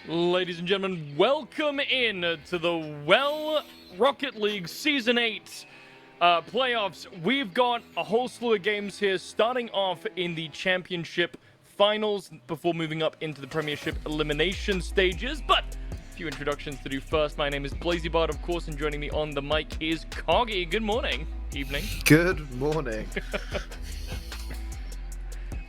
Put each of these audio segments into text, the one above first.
Ladies and gentlemen, welcome in to the Rocket League Season 8 playoffs. We've got a whole slew of games here, starting off in the Championship Finals before moving up into the Premiership elimination stages. But a few introductions to do first. My name is BlazyBard, of course, and joining me on the mic is Koggy. Good morning. Evening. Good morning.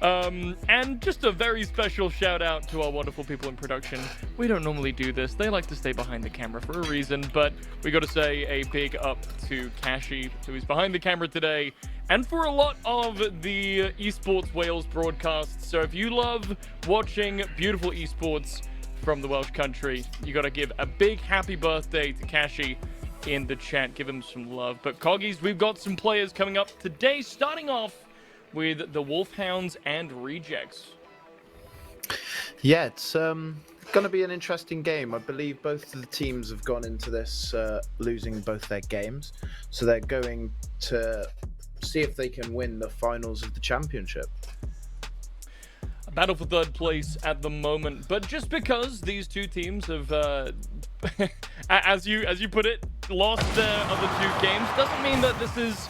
And just a very special shout out to our wonderful people in production. We don't normally do this. They like to stay behind the camera for a reason, but we got to say a big up to KoggyS, who is behind the camera today, and for a lot of the Esports Wales broadcasts. So if you love watching beautiful esports from the Welsh country, you got to give a big happy birthday to KoggyS in the chat. Give him some love. But KoggyS, we've got some players coming up today, starting off with the Wolfhounds and Rejects. Yeah, it's going to be an interesting game. I believe both of the teams have gone into this losing both their games, so they're going to see if they can win the finals of the championship. A battle for third place at the moment, but just because these two teams have, as you put it, lost their other two games, doesn't mean that this is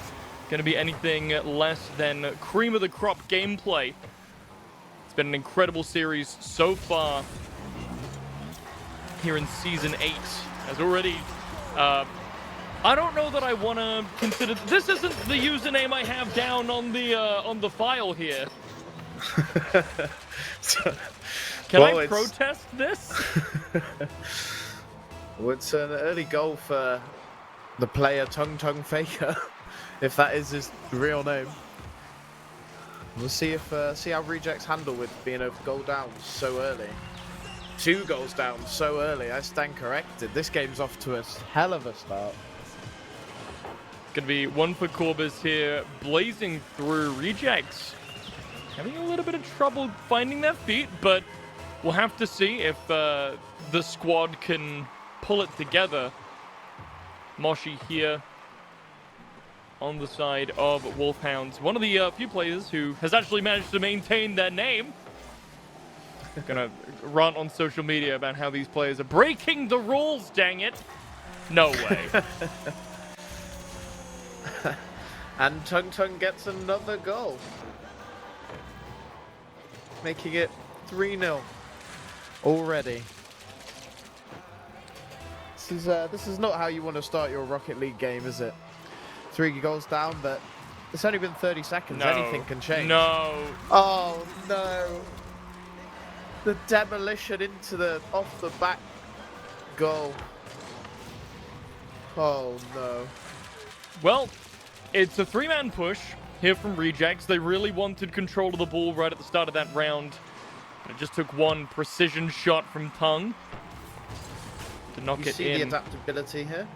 going to be anything less than cream of the crop gameplay. It's been an incredible series so far here in Season 8. As already, I don't know that I want to consider... This isn't the username I have down on the file here. Can I protest this? Well, it's an early goal for the player Tung Faker. If that is his real name. We'll see how Rejects handle with being a goal down so early. 2 goals down so early. I stand corrected. This game's off to a hell of a start. Gonna be one for KoggyS here, blazing through. Rejects having a little bit of trouble finding their feet, but we'll have to see if the squad can pull it together. Moshi here on the side of Wolfhounds. One of the few players who has actually managed to maintain their name. Gonna rant on social media about how these players are breaking the rules, dang it. No way. And Tung gets another goal, making it 3-0 already. This is not how you want to start your Rocket League game, is it? 3 goals down, but it's only been 30 seconds. No. Anything can change. No. Oh, no. The demolition into off the back goal. Oh, no. Well, it's a 3-man push here from Rejects. They really wanted control of the ball right at the start of that round. It just took one precision shot from Tung to knock it in. You see the adaptability here?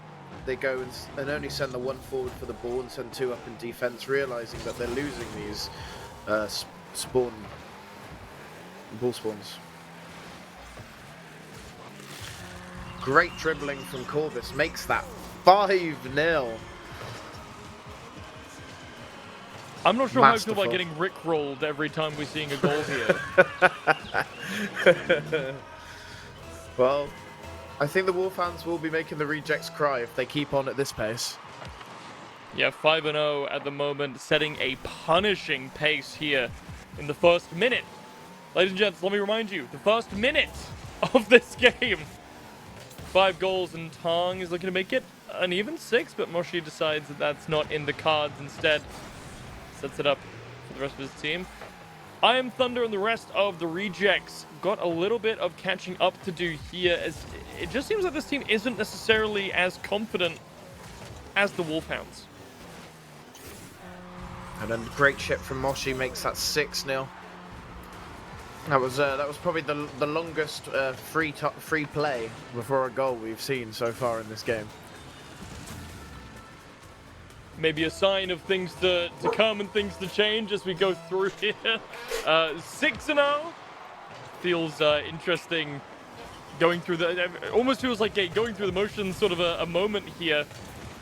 They go and only send the one forward for the ball and send 2 up in defense, realizing that they're losing these ball spawns. Great dribbling from KoggyS makes that 5-0. I'm not sure how I feel about getting rickrolled every time we're seeing a goal here. Well, I think the Wolfhounds will be making the Rejects cry if they keep on at this pace. Yeah, 5-0 at the moment, setting a punishing pace here in the first minute. Ladies and gents, let me remind you, the first minute of this game. 5 goals, and Tung is looking to make it an even 6, but Moshi decides that that's not in the cards. Instead, sets it up for the rest of his team. I Am Thunder and the rest of the Rejects got a little bit of catching up to do here, as it just seems like this team isn't necessarily as confident as the Wolfhounds. And then great chip from Moshi makes that 6-0. That was probably the longest free play before a goal we've seen so far in this game. Maybe a sign of things to come and things to change as we go through here. 6-0 feels interesting. Going through almost feels like going through the motions, sort of a moment here.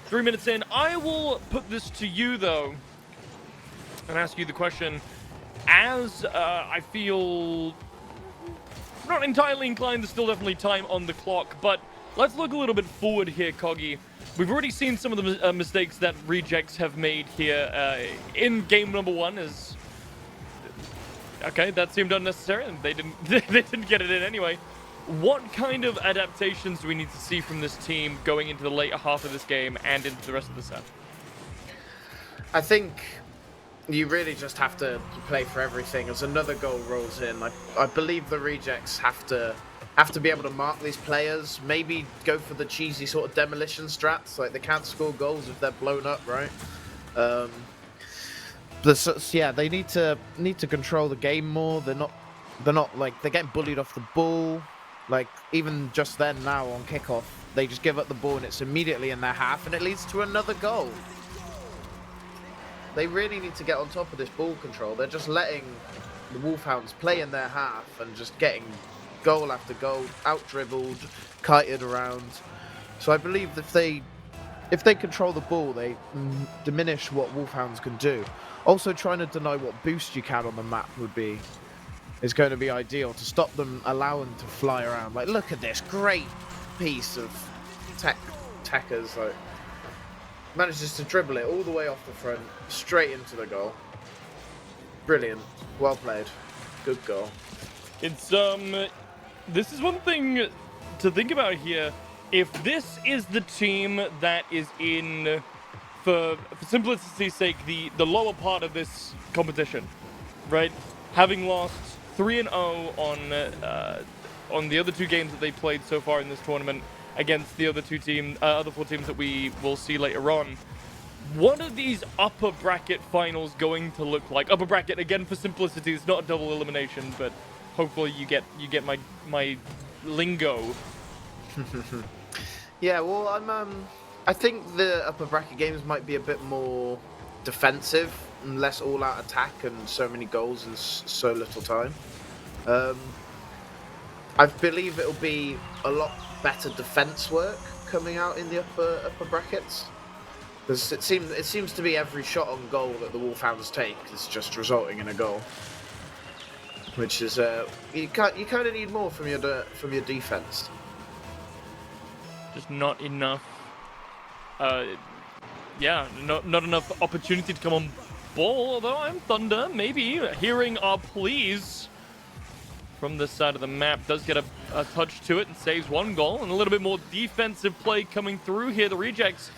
3 minutes in. I will put this to you though, and ask you the question: as I feel not entirely inclined. There's still definitely time on the clock, but let's look a little bit forward here, Koggy. We've already seen some of the mistakes that Rejects have made here in game number 1. Okay, that seemed unnecessary, and they didn't they didn't get it in anyway. What kind of adaptations do we need to see from this team going into the later half of this game and into the rest of the set? I think you really just have to play for everything as another goal rolls in. I believe the Rejects have to be able to mark these players, maybe go for the cheesy sort of demolition strats, like they can't score goals if they're blown up, right? Yeah, they need to control the game more. They're not like, they're getting bullied off the ball. Like, even just then now on kickoff, they just give up the ball and it's immediately in their half and it leads to another goal. They really need to get on top of this ball control. They're just letting the Wolfhounds play in their half and just getting goal after goal, out-dribbled, kited around. So I believe that if they control the ball, they diminish what Wolfhounds can do. Also, trying to deny what boost you can on the map is going to be ideal to stop them allowing to fly around. Like, look at this great piece of techers. Like, manages to dribble it all the way off the front, straight into the goal. Brilliant. Well played. Good goal. It's this is one thing to think about here. If this is the team that is in, for simplicity's sake, the lower part of this competition, right? Having lost 3-0 on the other 2 games that they played so far in this tournament against the other 4 teams that we will see later on. What are these upper bracket finals going to look like? Upper bracket, again, for simplicity, it's not a double elimination, but hopefully you get my lingo. Yeah, well, I think the upper bracket games might be a bit more defensive and less all-out attack and so many goals in so little time. I believe it'll be a lot better defense work coming out in the upper brackets, because it seems to be every shot on goal that the Wolfhounds take is just resulting in a goal, which is you kind of need more from your defense. Just not enough. Yeah, not enough opportunity to come on ball. Although I'm Thunder, maybe hearing our pleas from this side of the map does get a touch to it and saves 1 goal, and a little bit more defensive play coming through here. The Rejects,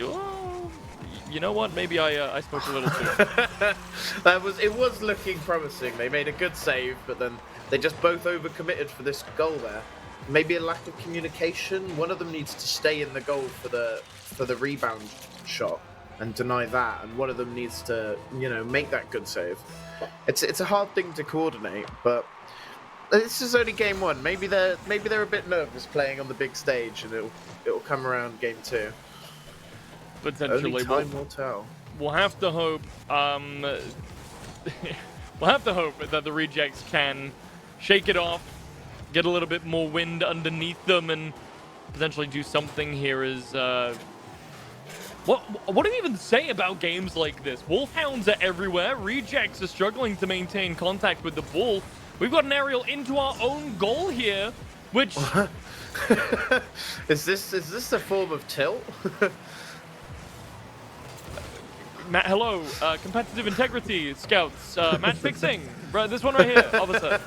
well, you know what? Maybe I spoke a little too. It was looking promising. They made a good save, but then they just both overcommitted for this goal there. Maybe a lack of communication. One of them needs to stay in the goal for the rebound shot and deny that, and one of them needs to, make that good save. It's a hard thing to coordinate, but this is only game 1. Maybe they're a bit nervous playing on the big stage, and it'll come around game 2. Potentially. Only time will tell. We'll have to hope. We'll have to hope that the Rejects can shake it off, get a little bit more wind underneath them, and potentially do something here. What do you even say about games like this? Wolfhounds are everywhere. Rejects are struggling to maintain contact with the ball. We've got an aerial into our own goal here, which is this a form of tilt? Matt, hello, competitive integrity scouts, match fixing. Right, this one right here, officer.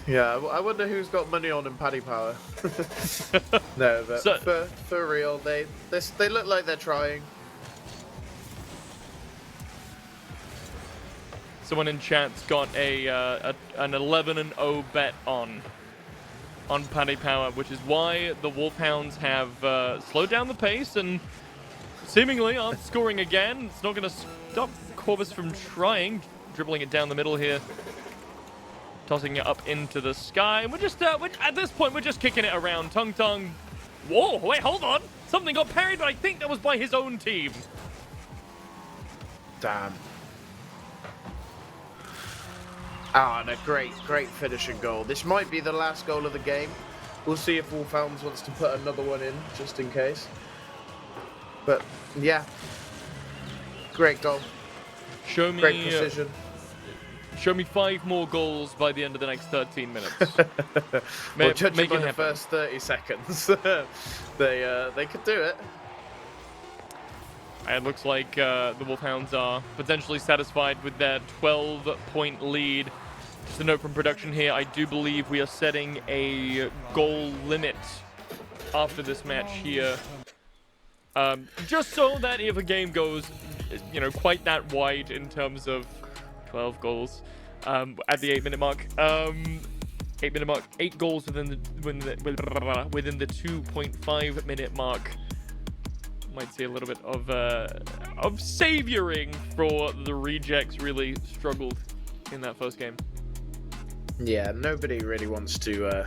Yeah, I wonder who's got money on in Paddy Power. No, but so, for real, they look like they're trying. Someone in chat's got an 11-0 bet on Paddy Power, which is why the Wolfhounds have slowed down the pace and seemingly aren't scoring again. It's not going to stop KoggyS from trying, dribbling it down the middle here. Tossing it up into the sky. And we're just, at this point, we're just kicking it around. Tung. Whoa, wait, hold on. Something got parried, but I think that was by his own team. Damn. Ah, and a great finishing goal. This might be the last goal of the game. We'll see if Wolfhounds wants to put another one in, just in case. But, yeah. Great goal. Show me... Great precision. Show me 5 more goals by the end of the next 13 minutes. Well, judging by the happen. first 30 seconds, they could do it. And it looks like the Wolfhounds are potentially satisfied with their 12-point lead. Just a note from production here, I do believe we are setting a goal limit after this match here. Just so that if a game goes, you know, quite that wide in terms of 12 goals at the 8-minute mark. 8-minute mark, 8 goals within the 2.5-minute mark. Might see a little bit of savioring for the Rejects. Really struggled in that first game. Yeah, nobody really wants to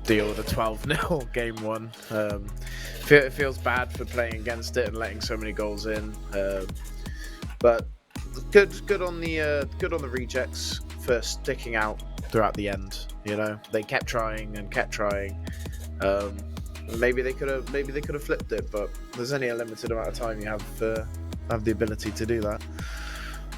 deal with a 12-0 game 1. It feels bad for playing against it and letting so many goals in. But good on the Rejects for sticking out throughout the end. You know, they kept trying and kept trying. Maybe they could have flipped it, but there's only a limited amount of time you have the ability to do that.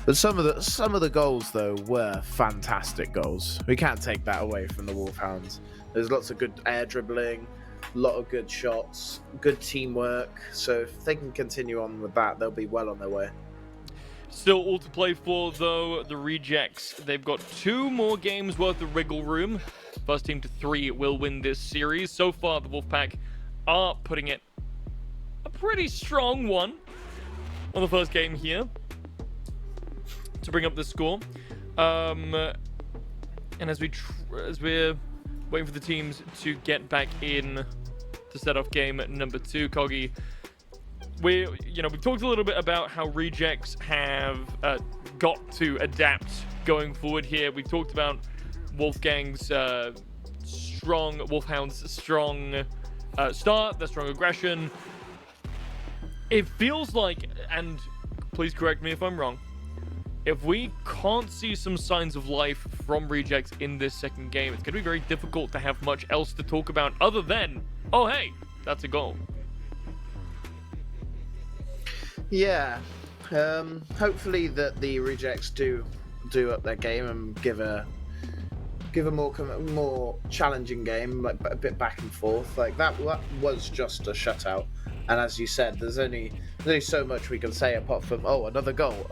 But some of the goals though were fantastic goals. We can't take that away from the Wolfhounds. There's lots of good air dribbling, a lot of good shots, good teamwork. So if they can continue on with that, they'll be well on their way. Still all to play for though, the Rejects. They've got 2 more games worth of wriggle room. First team to 3 will win this series. So far, the Wolfpack are putting it a pretty strong one on the first game here to bring up the score. And as we're waiting for the teams to get back in to set off game number 2, Koggy, we talked a little bit about how Rejects have got to adapt going forward here. We talked about Wolfhounds' strong start, their strong aggression. It feels like, and please correct me if I'm wrong, if we can't see some signs of life from Rejects in this second game, it's going to be very difficult to have much else to talk about other than, oh hey, that's a goal. Yeah, hopefully that the Rejects do up their game and give a more challenging game, like a bit back and forth. Like that was just a shutout, and as you said, there's only so much we can say apart from another goal.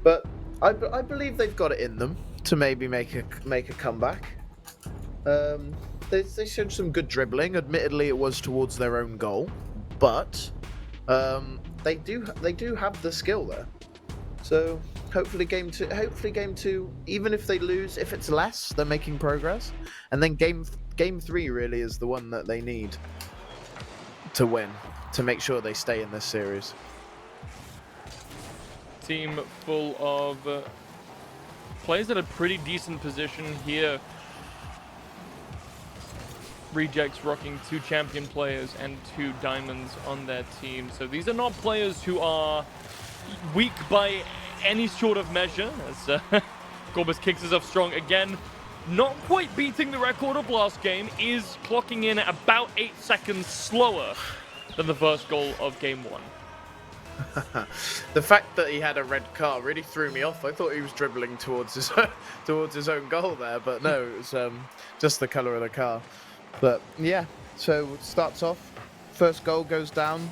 But I believe they've got it in them to maybe make a comeback. They showed some good dribbling. Admittedly, it was towards their own goal, but they do have the skill there. So hopefully game two, even if they lose, if it's less, they're making progress. And then game 3 really is the one that they need to win, to make sure they stay in this series. Team full of players at a pretty decent position here. Rejects rocking 2 champion players and 2 diamonds on their team. So these are not players who are weak by any sort of measure, as KoggyS kicks us off strong again. Not quite beating the record of last game, is clocking in about 8 seconds slower than the first goal of game 1. The fact that he had a red card really threw me off. I thought he was dribbling towards his own goal there, but no, it was just the colour of the car. But yeah, so it starts off, first goal goes down,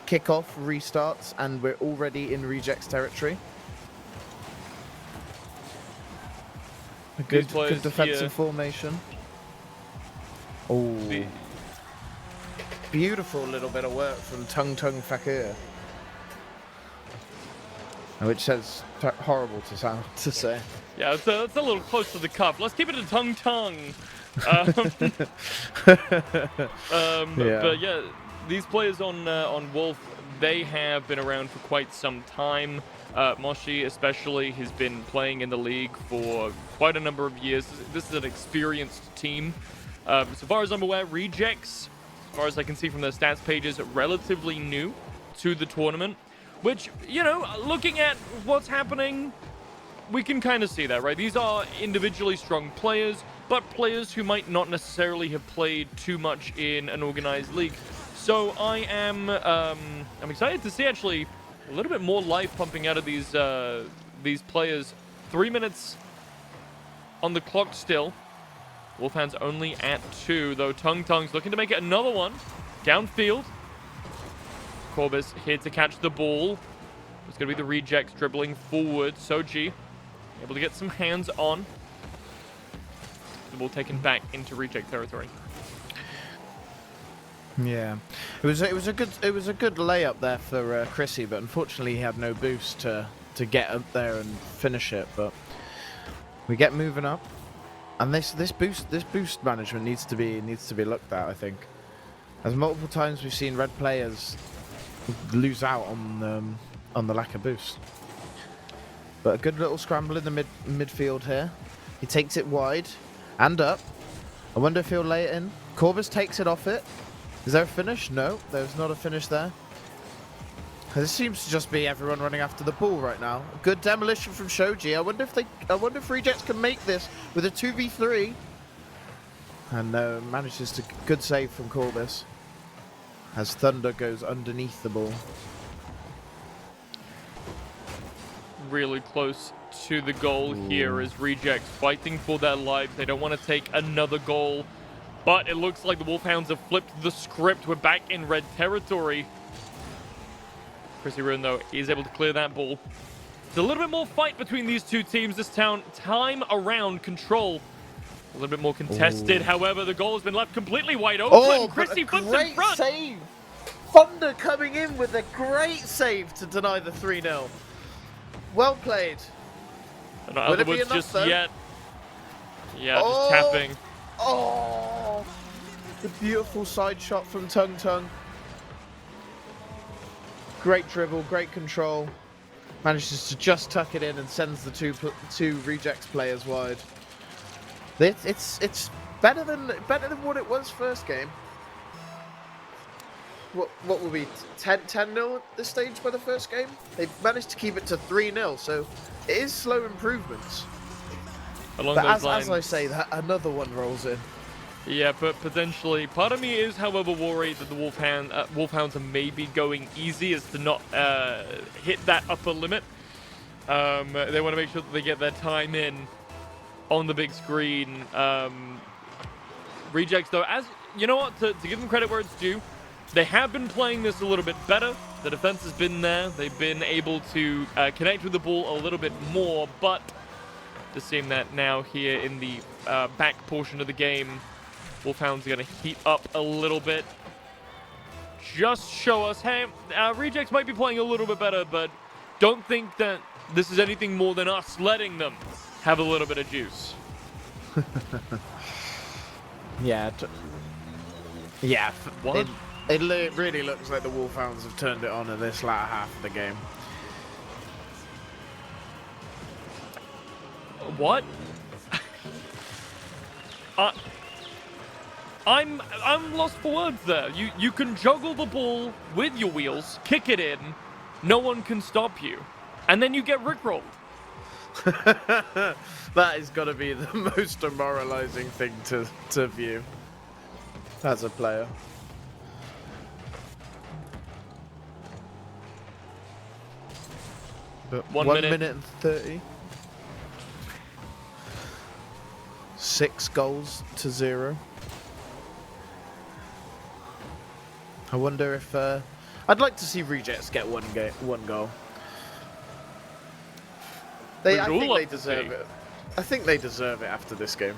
kickoff restarts, and we're already in Rejects territory. A good defensive formation. Oh, beautiful little bit of work from Tung Fakir, which says horrible to say. Yeah, it's a little close to the cuff. Let's keep it a tongue. Yeah. But yeah, these players on Wolf, they have been around for quite some time. Moshi especially has been playing in the league for quite a number of years. This is an experienced team. So far as I'm aware, Rejects, as far as I can see from their stats pages, relatively new to the tournament. Which, you know, looking at what's happening, we can kind of see that, right? These are individually strong players, but players who might not necessarily have played too much in an organized league. So I'm excited to see actually a little bit more life pumping out of these these players. 3 minutes on the clock still. Wolfhounds only at 2, though Tung Tung's looking to make it another one. Downfield. KoggyS here to catch the ball. It's going to be the rejects dribbling forward. Soji able to get some hands on. The ball taken back into reject territory. Yeah, it was a good layup there for Chrissy, but unfortunately he had no boost to get up there and finish it. But we get moving up, and this boost management needs to be looked at. I think, as multiple times we've seen red players lose out on the lack of boost. But a good little scramble in the midfield here. He takes it wide and up. I wonder if he'll lay it in. KoggyS takes it off it. Is there a finish? No, there's not a finish there. This seems to just be everyone running after the ball right now. Good demolition from Shoji. I wonder if rejects can make this with a 2v3. And manages to good save from KoggyS as Thunder goes underneath the ball. Really close to the goal here as rejects fighting for their lives. They don't want to take another goal, but it looks like the Wolfhounds have flipped the script. We're back in red territory. Chrissy Ruin, though, is able to clear that ball. It's a little bit more fight between these two teams this time around. Control a little bit more contested. However, the goal has been left completely wide open. Chrissy flips in front. Save. Thunder coming in with a great save to deny the 3-0. Well played. Not out of the woods just yet. Yeah, just tapping. Oh, the beautiful side shot from Tung Tung. Great dribble, great control. Manages to just tuck it in and sends the two rejects players wide. It's better than what it was first game. What will be 10-0 at this stage by the first game? They've managed to keep it to 3-0, so it is slow improvements. Along but those lines, as I say, that another one rolls in. Yeah, but potentially, part of me is, however, worried that the Wolfhounds are maybe going easy as to not hit that upper limit. They want to make sure that they get their time in on the big screen. Rejects, though, as you know what, to give them credit where it's due, they have been playing this a little bit better. The defense has been there. They've been able to connect with the ball a little bit more, but just seeing that now here in the back portion of the game, Wolfhounds are going to heat up a little bit. Just show us, hey, rejects might be playing a little bit better, but don't think that this is anything more than us letting them have a little bit of juice. Yeah. Yeah. What? It really looks like the Wolfhounds have turned it on in this latter half of the game. What? I'm lost for words there. You can juggle the ball with your wheels, kick it in, no one can stop you, and then you get rickrolled. That has got to be the most demoralizing thing to view as a player. But 1 minute and 30. 6 goals to 0. I wonder if I'd like to see rejects get one goal. I think they deserve it. I think they deserve it after this game.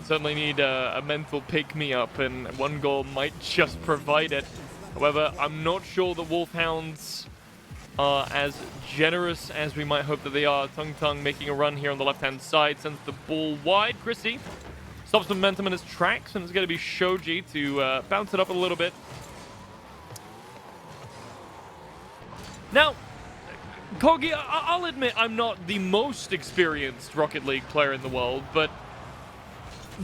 Certainly need a mental pick-me-up, and 1 goal might just provide it. However, I'm not sure the Wolfhounds are as generous as we might hope that they are. Tung Tung making a run here on the left-hand side, sends the ball wide. Chrissy stops the momentum in his tracks, and it's going to be Shoji to bounce it up a little bit. Now, Koggy, I'll admit I'm not the most experienced Rocket League player in the world, but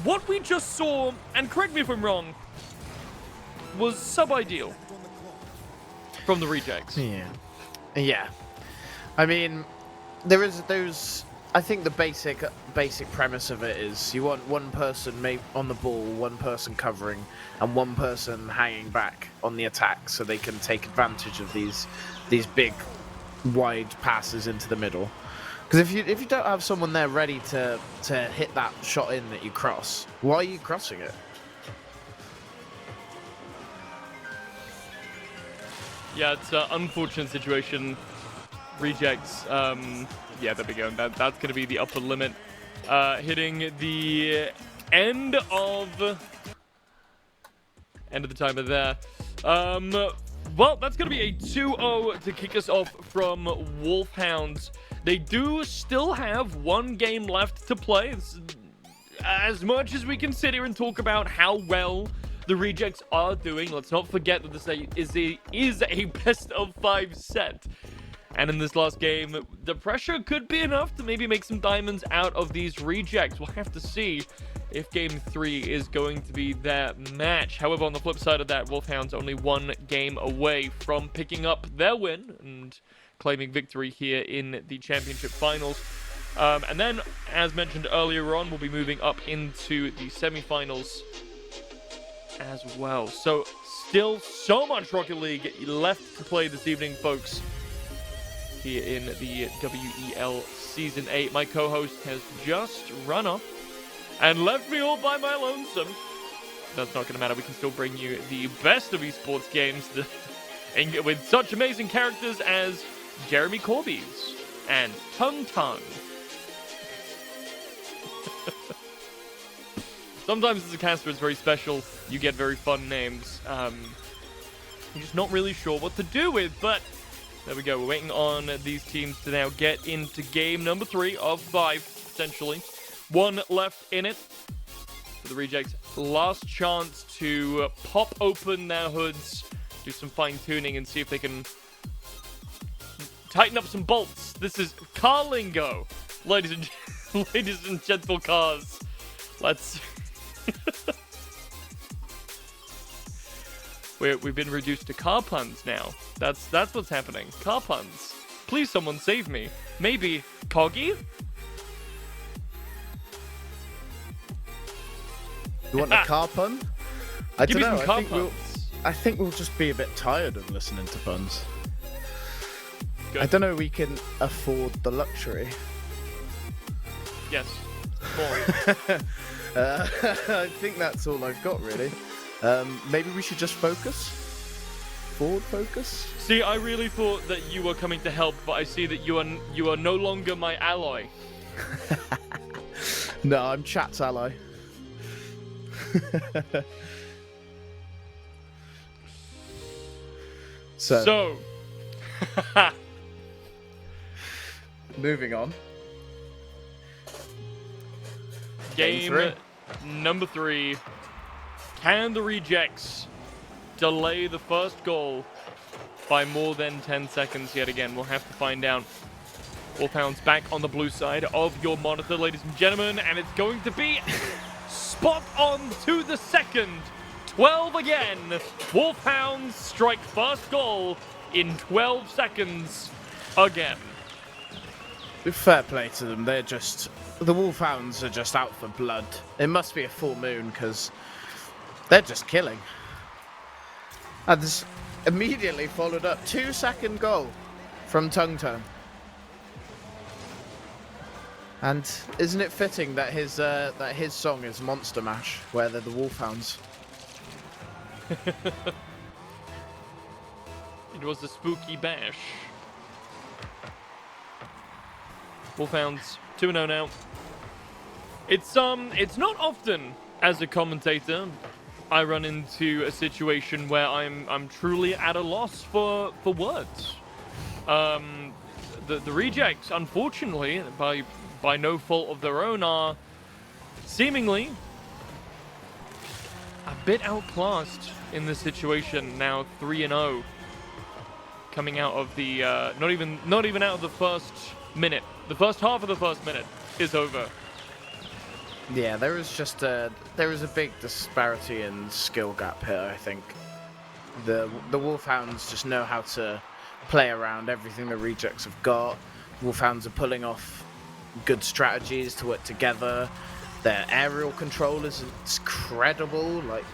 what we just saw, and correct me if I'm wrong, was sub-ideal from the rejects. Yeah. I mean, I think the basic premise of it is you want one person on the ball, one person covering, and one person hanging back on the attack, so they can take advantage of these big wide passes into the middle. Because if you don't have someone there ready to hit that shot in that you cross, why are you crossing it? Yeah, it's an unfortunate situation. Rejects. Yeah, there we go. That's going to be the upper limit. Hitting the end of the timer there. Well, that's going to be a 2-0 to kick us off from Wolfhounds. They do still have one game left to play. As much as we can sit here and talk about how well the Rejects are doing, let's not forget that this is a best-of-5 set. And in this last game, the pressure could be enough to maybe make some diamonds out of these Rejects. We'll have to see if Game 3 is going to be their match. However, on the flip side of that, Wolfhounds only one game away from picking up their win and claiming victory here in the Championship Finals. And then, as mentioned earlier on, we'll be moving up into the semi-finals as well. So, still so much Rocket League left to play this evening, folks, here in the WEL Season 8. My co-host has just run off and left me all by my lonesome. That's not going to matter. We can still bring you the best of esports games with such amazing characters as Jeremy KoggyS and Tung Tung. Sometimes as a caster, it's very special. You get very fun names. You're just not really sure what to do with, but there we go. We're waiting on these teams to now get into game number 3 of 5, potentially. One left in it. For the Rejects, last chance to pop open their hoods, do some fine-tuning, and see if they can tighten up some bolts. This is car lingo, ladies and gentle cars. Let's... We've been reduced to car puns now. That's what's happening. Car puns. Please, someone save me. Maybe Koggy? You want a car pun? I Give don't me know. some car puns. I think we'll just be a bit tired of listening to puns. Good. I don't know. We can afford the luxury. Yes. More. I think that's all I've got, really. Maybe we should just focus? Forward focus? See, I really thought that you were coming to help, but I see that you are no longer my ally. No, I'm chat's ally. So, moving on. Game number 3. Can the Rejects delay the first goal by more than 10 seconds yet again? We'll have to find out. Wolfhound's back on the blue side of your monitor, ladies and gentlemen, and it's going to be spot on to the second. 12 again. Wolfhounds strike first goal in 12 seconds again. Fair play to them. They're just... The Wolfhounds are just out for blood. It must be a full moon, because they're just killing. And this immediately followed up 2-second goal from Tung Tung. And isn't it fitting that his song is Monster Mash, where they're the Wolfhounds? It was a spooky bash. Wolfhounds 2-0 now. It's not often as a commentator I run into a situation where I'm truly at a loss for words. The Rejects, unfortunately, by no fault of their own, are seemingly a bit outclassed in this situation. Now 3-0, coming out of the not even out of the first minute. The first half of the first minute is over. Yeah, there is a big disparity in skill gap here. I think the Wolfhounds just know how to play around everything the Rejects have got. Wolfhounds are pulling off good strategies to work together. Their aerial control is credible. Like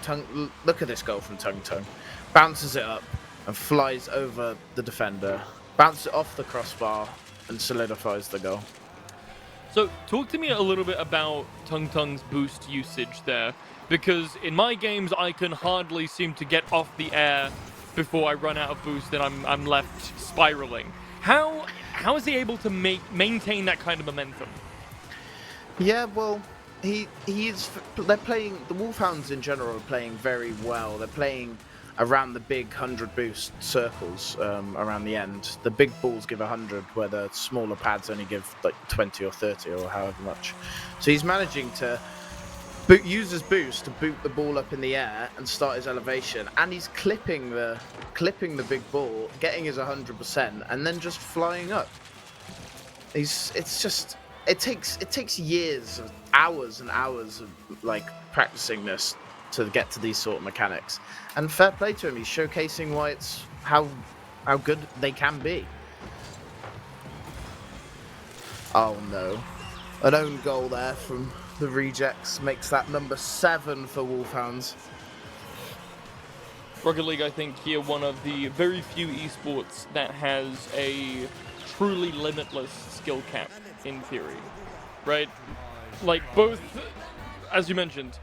look at this goal from Tung Tung. Bounces it up and flies over the defender Bounce it off the crossbar and solidifies the goal. So, talk to me a little bit about Tung Tung's boost usage there, because in my games I can hardly seem to get off the air before I run out of boost and I'm left spiraling. How is he able to maintain that kind of momentum? Yeah, well, they're playing, the Wolfhounds in general are playing very well. They're playing around the big 100 boost circles around the end. The big balls give 100, where the smaller pads only give like 20 or 30 or however much. So he's managing to use his boost to boot the ball up in the air and start his elevation, and he's clipping the big ball, getting his 100%, and then just flying up. It takes years, hours and hours of like practicing this to get to these sort of mechanics. And fair play to him, he's showcasing why it's how good they can be. Oh no. An own goal there from the rejects makes that number 7 for Wolfhounds. Rocket League, I think, here one of the very few esports that has a truly limitless skill cap, in theory, right? Like, both, as you mentioned,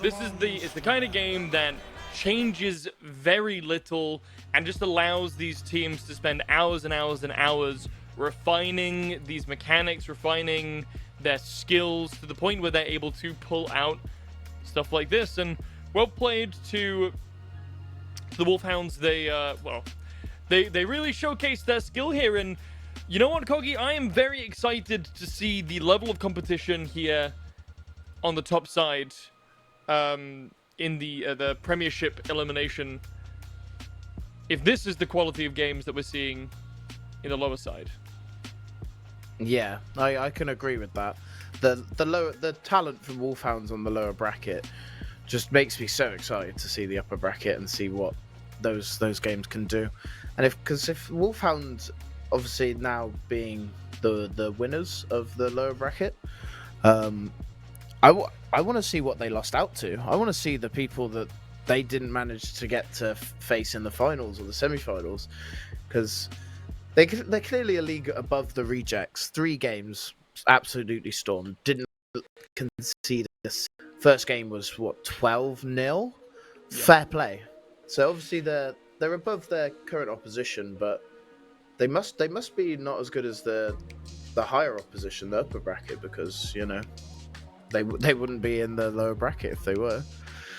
it's the kind of game that changes very little and just allows these teams to spend hours and hours and hours refining these mechanics, refining their skills to the point where they're able to pull out stuff like this. And well played to the Wolfhounds. They really showcased their skill here. And you know what, Koggy? I am very excited to see the level of competition here on the top side in the Premiership elimination. If this is the quality of games that we're seeing in the lower side. Yeah, I can agree with that. The talent from Wolfhounds on the lower bracket just makes me so excited to see the upper bracket and see what those games can do. And because if Wolfhounds obviously now being the winners of the lower bracket, I want to see what they lost out to. I want to see the people that they didn't manage to get to face in the finals or the semi-finals, because they're clearly a league above the rejects. 3 games, absolutely stormed. Didn't concede this. First game was, what, 12-0? Yeah. Fair play. So obviously they're above their current opposition, but they must be not as good as the higher opposition, the upper bracket, because, you know, they wouldn't be in the lower bracket if they were.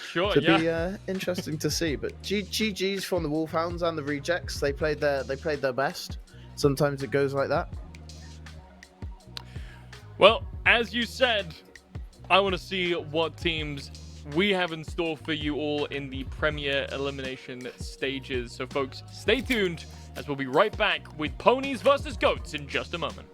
Sure, to be interesting to see. But GG's from the Wolfhounds and the rejects. They played their best. Sometimes it goes like that. Well, as you said, I want to see what teams we have in store for you all in the Premier elimination stages. So, folks, stay tuned, as we'll be right back with Ponies versus Goats in just a moment.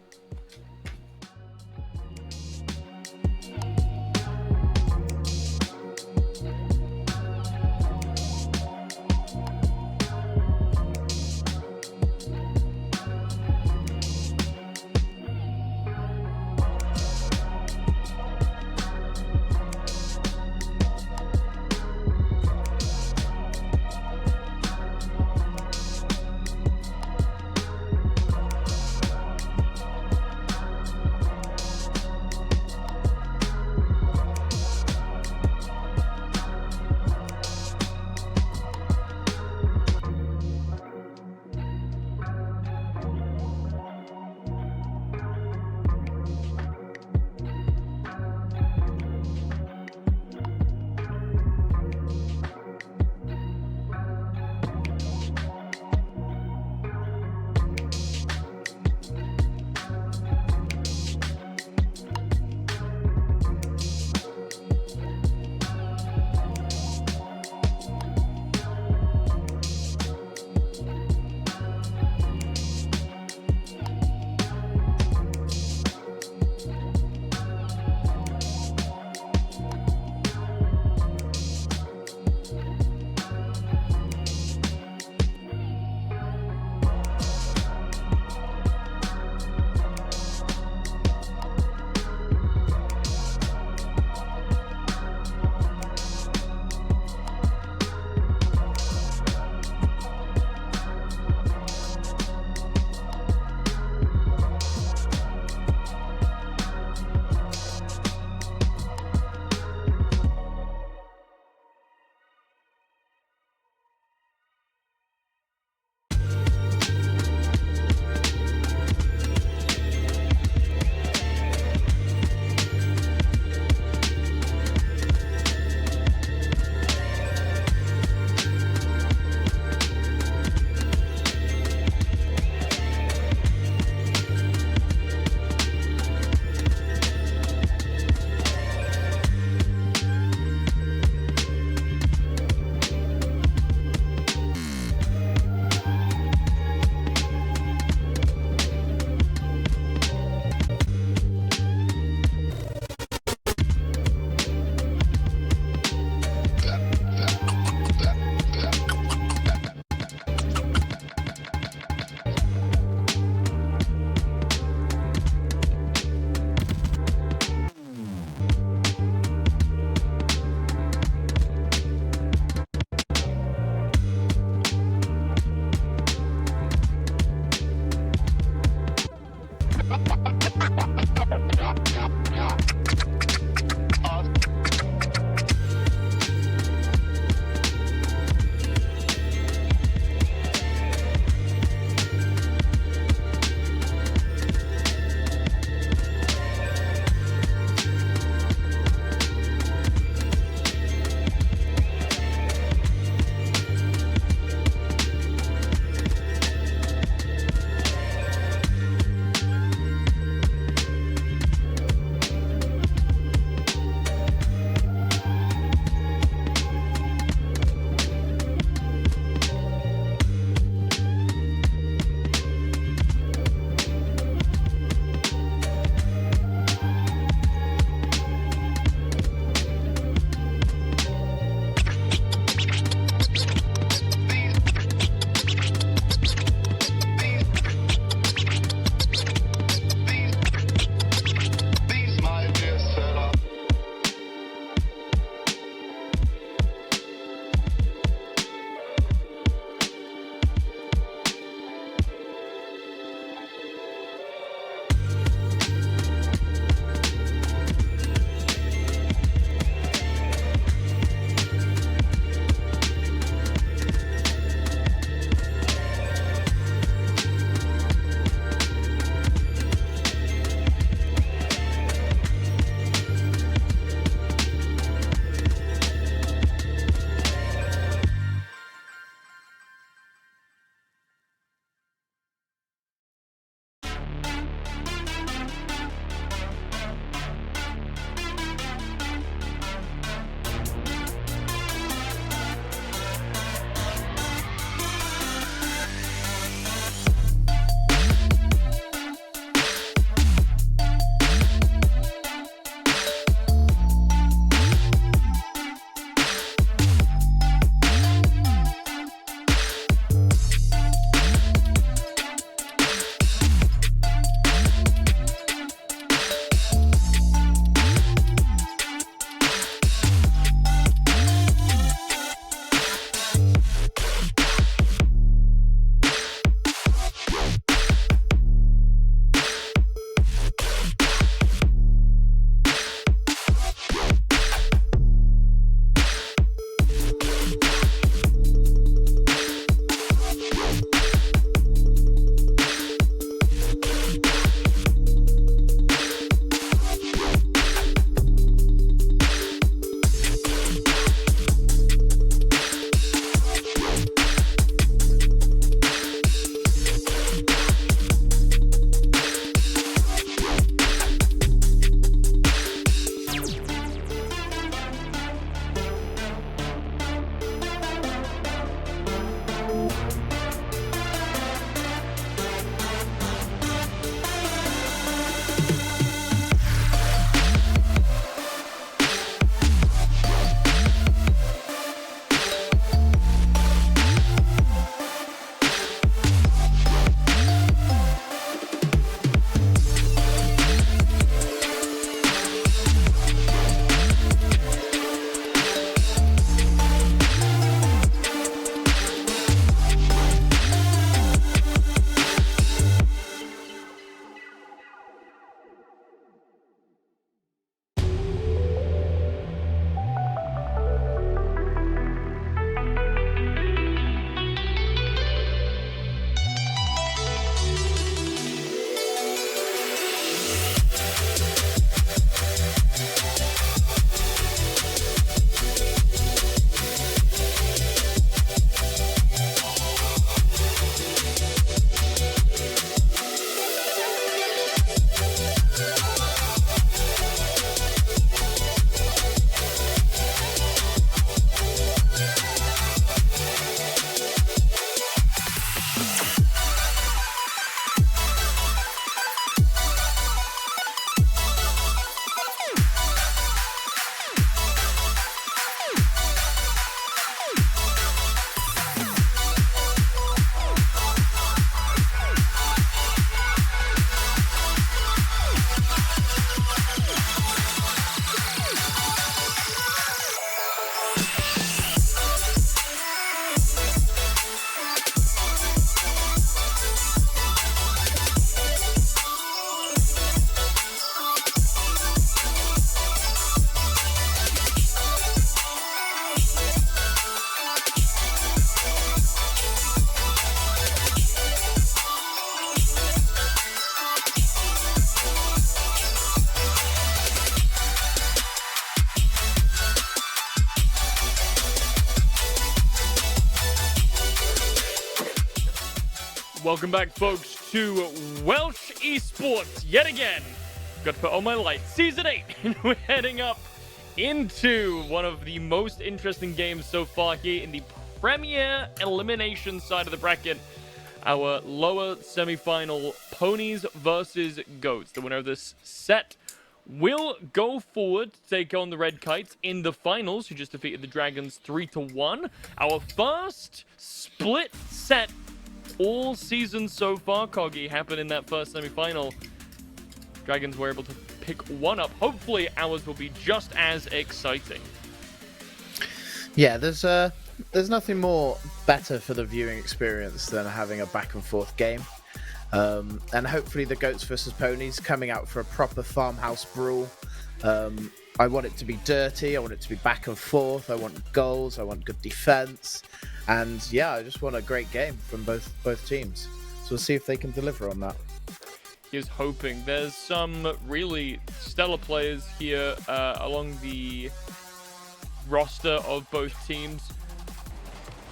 Welcome back, folks, to Welsh Esports yet again. Got to put on my lights. Season 8, and we're heading up into one of the most interesting games so far here in the Premier Elimination side of the bracket. Our lower semi-final, Ponies versus Goats. The winner of this set will go forward to take on the Red Kites in the finals, who just defeated the Dragons 3-1. Our first split set all season so far, Koggy, happened in that first semi-final. Dragons were able to pick one up. Hopefully, ours will be just as exciting. Yeah, there's nothing more better for the viewing experience than having a back-and-forth game. And hopefully the Goats versus Ponies coming out for a proper farmhouse brawl. I want it to be dirty. I want it to be back and forth. I want goals. I want good defense. And yeah, I just want a great game from both teams. So we'll see if they can deliver on that. Here's hoping. There's some really stellar players here along the roster of both teams.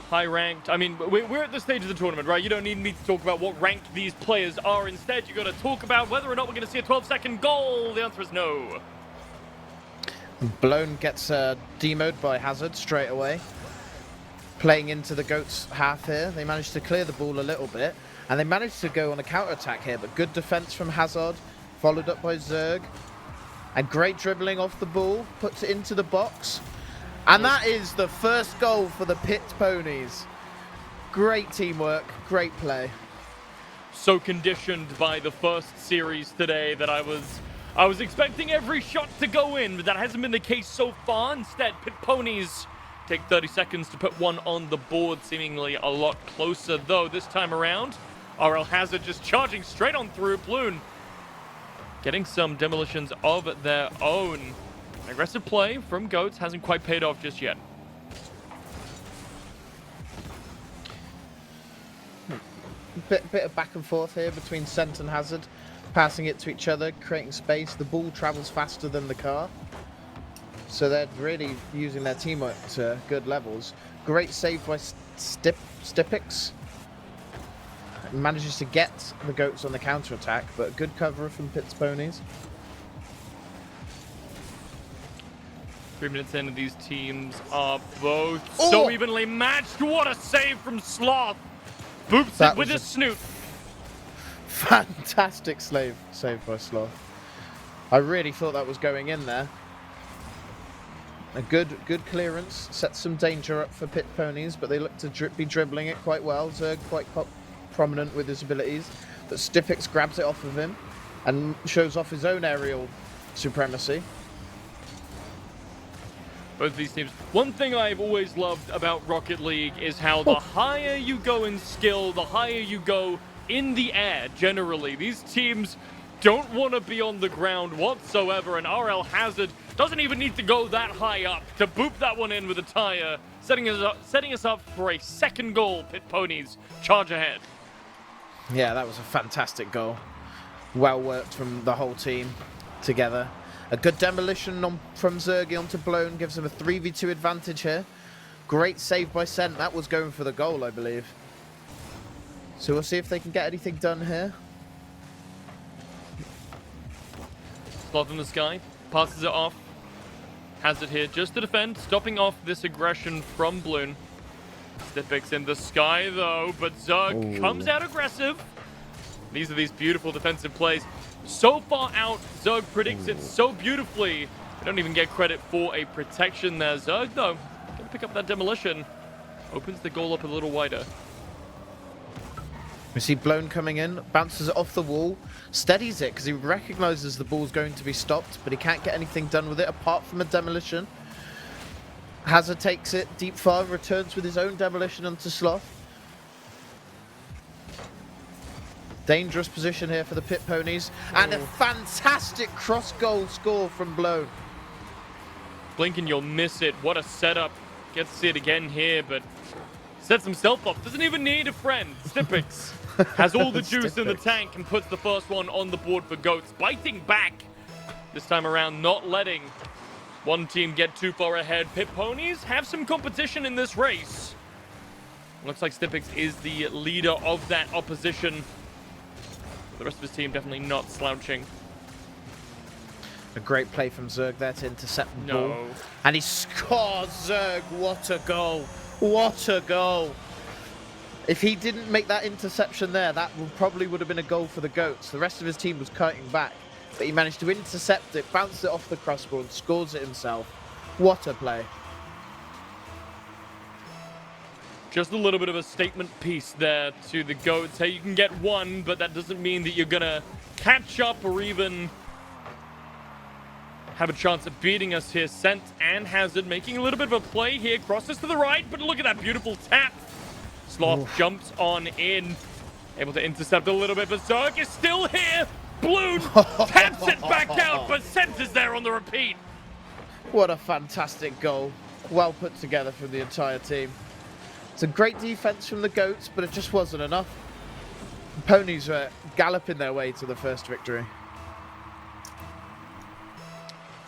High ranked. I mean, we're at the stage of the tournament, right? You don't need me to talk about what rank these players are. Instead, you got to talk about whether or not we're going to see a 12-second goal. The answer is no. Blown gets demoed by Hazard straight away. Playing into the Goats half here. They managed to clear the ball a little bit. And they managed to go on a counter-attack here. But good defense from Hazard. Followed up by Zerg. And great dribbling off the ball. Puts it into the box. And that is the first goal for the Pit Ponies. Great teamwork. Great play. So conditioned by the first series today that I was expecting every shot to go in, but that hasn't been the case so far. Instead, Pit Ponies take 30 seconds to put one on the board, seemingly a lot closer, though, this time around. RL Hazard just charging straight on through. Bloon getting some demolitions of their own. An aggressive play from Goats hasn't quite paid off just yet. Bit of back and forth here between Sent and Hazard. Passing it to each other, creating space. The ball travels faster than the car. So they're really using their teamwork to good levels. Great save by Stipix. Manages to get the Goats on the counter-attack, but good cover from Pit's Ponies. 3 minutes in, and these teams are both so evenly matched. What a save from Sloth. Boops it with his snoot. Fantastic save by Sloth. I really thought that was going in there. A good clearance. Sets some danger up for Pit Ponies, but they look to be dribbling it quite well. Zerg quite prominent with his abilities. But Stipix grabs it off of him and shows off his own aerial supremacy. Both of these teams. One thing I've always loved about Rocket League is how the higher you go in skill, the higher you go in the air, generally. These teams don't want to be on the ground whatsoever, and RL Hazard doesn't even need to go that high up to boop that one in with a tire, setting us up for a second goal. Pit Ponies charge ahead. Yeah, that was a fantastic goal. Well worked from the whole team together. A good demolition from Zergi onto Blown gives him a 3v2 advantage here. Great save by Sent. That was going for the goal, I believe. So we'll see if they can get anything done here. Sloth in the sky, passes it off. Hazard here just to defend, stopping off this aggression from Bloon. Stipix in the sky though, but Zerg comes out aggressive. These are these beautiful defensive plays. So far out, Zerg predicts it so beautifully. They don't even get credit for a protection there. Zerg, though, gonna pick up that demolition. Opens the goal up a little wider. We see Blown coming in, bounces it off the wall, steadies it because he recognizes the ball's going to be stopped, but he can't get anything done with it apart from a demolition. Hazard takes it deep far, returns with his own demolition onto Sloth. Dangerous position here for the Pit Ponies. And a fantastic cross-goal score from Blown. Blink and you'll miss it. What a setup. Gets to see it again here, but sets himself up. Doesn't even need a friend. Stipix has all the juice in the tank and puts the first one on the board for Goats. Biting back this time around, not letting one team get too far ahead. Pit Ponies have some competition in this race. Looks like Stipix is the leader of that opposition. The rest of his team definitely not slouching. A great play from Zerg there to intercept the ball. No. And he scores, Zerg. What a goal. What a goal. If he didn't make that interception there, that probably would have been a goal for the Goats. The rest of his team was kiting back, but he managed to intercept it, bounce it off the crossbar, and scores it himself. What a play. Just a little bit of a statement piece there to the Goats. Hey, you can get one, but that doesn't mean that you're going to catch up or even have a chance of beating us here. Scent and Hazard making a little bit of a play here. Crosses to the right, but look at that beautiful tap. Sloth jumps on in. Able to intercept a little bit, but Zerg is still here. Bloon taps it back out, but Scent is there on the repeat. What a fantastic goal. Well put together from the entire team. It's a great defense from the Goats, but it just wasn't enough. The Ponies were galloping their way to the first victory.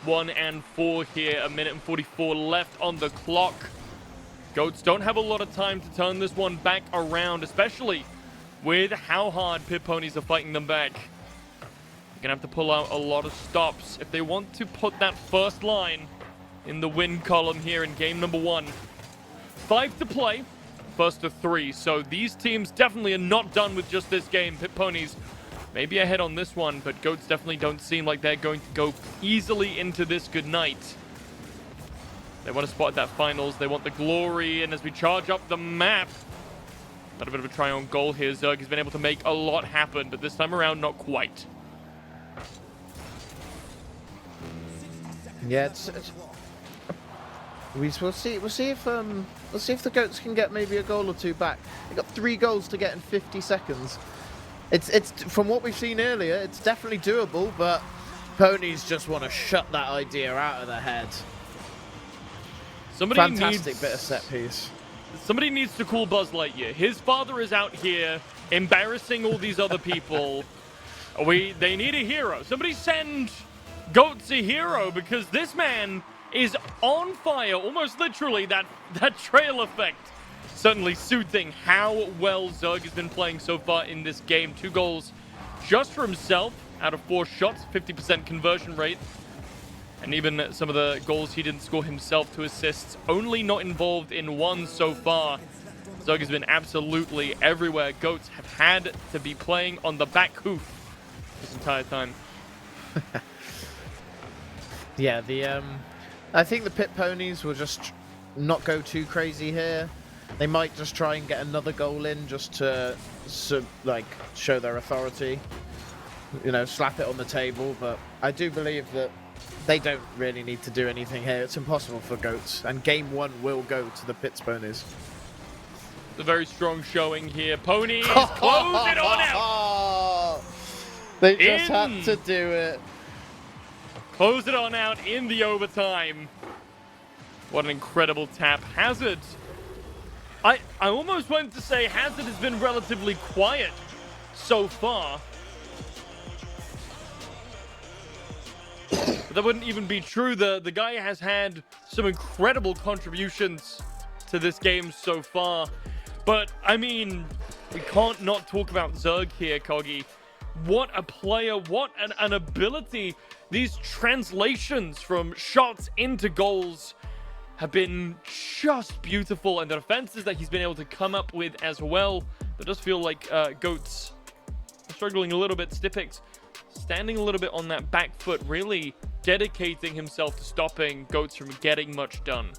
1 and 4 here, 1 minute and 44 left on the clock. Goats don't have a lot of time to turn this one back around, especially with how hard Pit Ponies are fighting them back. They're gonna have to pull out a lot of stops if they want to put that first line in the win column here in game number 1. 5 to play, first to 3. So these teams definitely are not done with just this game. Pit Ponies maybe ahead on this one, but Goats definitely don't seem like they're going to go easily into this good night. They want to spot that finals. They want the glory, and as we charge up the map, a little bit of a try on goal here. Zerg has been able to make a lot happen, but this time around, not quite. Yeah, we'll see if the Goats can get maybe a goal or two back. They got 3 goals to get in 50 seconds. It's from what we've seen earlier, it's definitely doable, but Ponies just want to shut that idea out of their head. Fantastic bit of set piece. Somebody needs to call Buzz Lightyear. His father is out here embarrassing all these other people. They need a hero. Somebody send Goats a hero, because this man is on fire, almost literally. That trail effect certainly suiting how well Zerg has been playing so far in this game. 2 goals just for himself out of 4 shots, 50% conversion rate. And even some of the goals he didn't score himself to assists, only not involved in 1 so far. Zerg has been absolutely everywhere. Goats have had to be playing on the back hoof this entire time. Yeah, I think the Pit Ponies will just not go too crazy here. They might just try and get another goal in just to show their authority. You know, slap it on the table, but I do believe that they don't really need to do anything here. It's impossible for Goats, and game 1 will go to the Pits Ponies. It's a very strong showing here. Ponies close it on out. They just had to do it. Close it on out in the overtime. What an incredible tap. Hazard. I almost wanted to say Hazard has been relatively quiet so far. But that wouldn't even be true. The guy has had some incredible contributions to this game so far. But, I mean, we can't not talk about Zerg here, Koggy. What a player, what an ability. These translations from shots into goals have been just beautiful, and the defenses that he's been able to come up with as well. It does feel like Goats are struggling a little bit. Stipix standing a little bit on that back foot, really dedicating himself to stopping Goats from getting much done.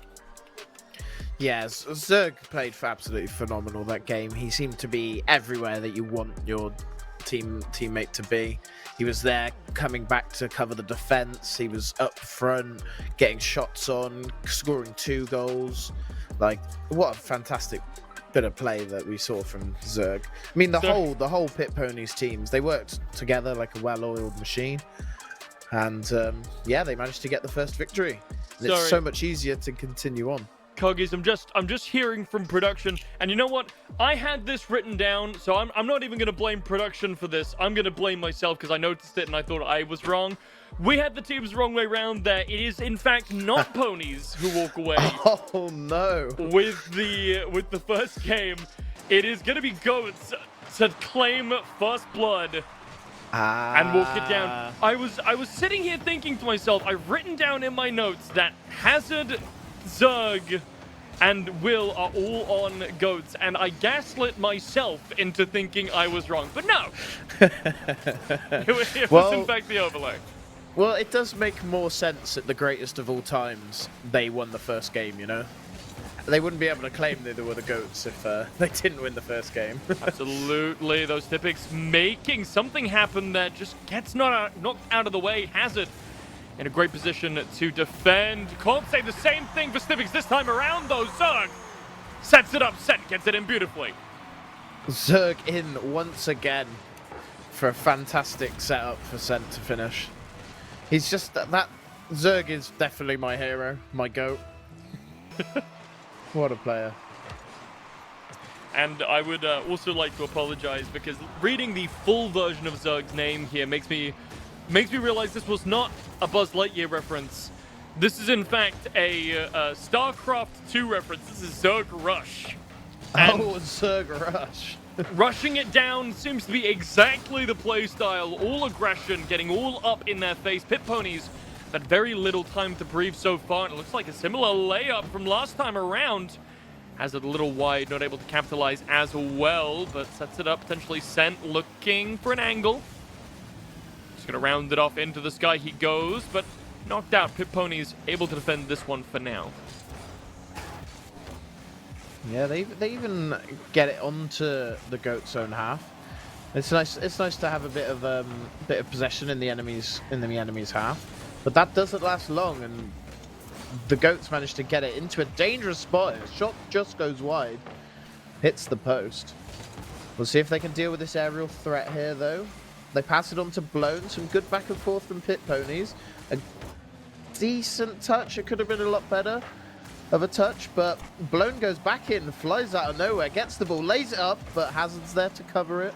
Yes, Zerg played absolutely phenomenal that game. He seemed to be everywhere that you want your teammate to be. He was there coming back to cover the defense. He was up front, getting shots on, scoring 2 goals. Like, what a fantastic bit of play that we saw from Zerg. I mean, the whole Pit Ponies teams, they worked together like a well-oiled machine. And yeah, they managed to get the first victory. And it's so much easier to continue on. KoggyS. I'm just hearing from production, and you know what? I had this written down, so I'm not even gonna blame production for this. I'm gonna blame myself because I noticed it and I thought I was wrong. We had the teams wrong way round there. It is in fact not ponies who walk away. Oh no! With the first game, it is gonna be goats to claim first blood. And walk it down. I was sitting here thinking to myself, I've written down in my notes that Hazard, Zerg, and Will are all on goats, and I gaslit myself into thinking I was wrong. But no! it was in fact the overlay. Well, it does make more sense at the greatest of all times they won the first game, you know? They wouldn't be able to claim they were the GOATs if they didn't win the first game. Absolutely. Those Typics making something happen that just gets knocked out of the way. Hazard in a great position to defend. Can't say the same thing for Typics this time around, though. Zerg sets it up. Set gets it in beautifully. Zerg in once again for a fantastic setup for Sent to finish. He's just... that Zerg is definitely my hero, my GOAT. What a player. And I would also like to apologize because reading the full version of Zerg's name here makes me realize this was not a Buzz Lightyear reference. This is in fact a StarCraft 2 reference. This is Zerg Rush. And Zerg Rush. rushing it down seems to be exactly the playstyle. All aggression, getting all up in their face. Pit Ponies had very little time to breathe so far, and it looks like a similar layup from last time around. Has it a little wide, not able to capitalize as well, but sets it up, potentially Sent looking for an angle. Just gonna round it off into the sky he goes, but knocked out. Pit Ponies able to defend this one for now. Yeah, they even get it onto the GOAT's own half. It's nice to have a bit of possession in the enemy's half. But that doesn't last long, and the GOATs manage to get it into a dangerous spot. His shot just goes wide. Hits the post. We'll see if they can deal with this aerial threat here, though. They pass it on to Blown. Some good back and forth from Pit Ponies. A decent touch. It could have been a lot better of a touch, but Blown goes back in, flies out of nowhere, gets the ball, lays it up, but Hazard's there to cover it.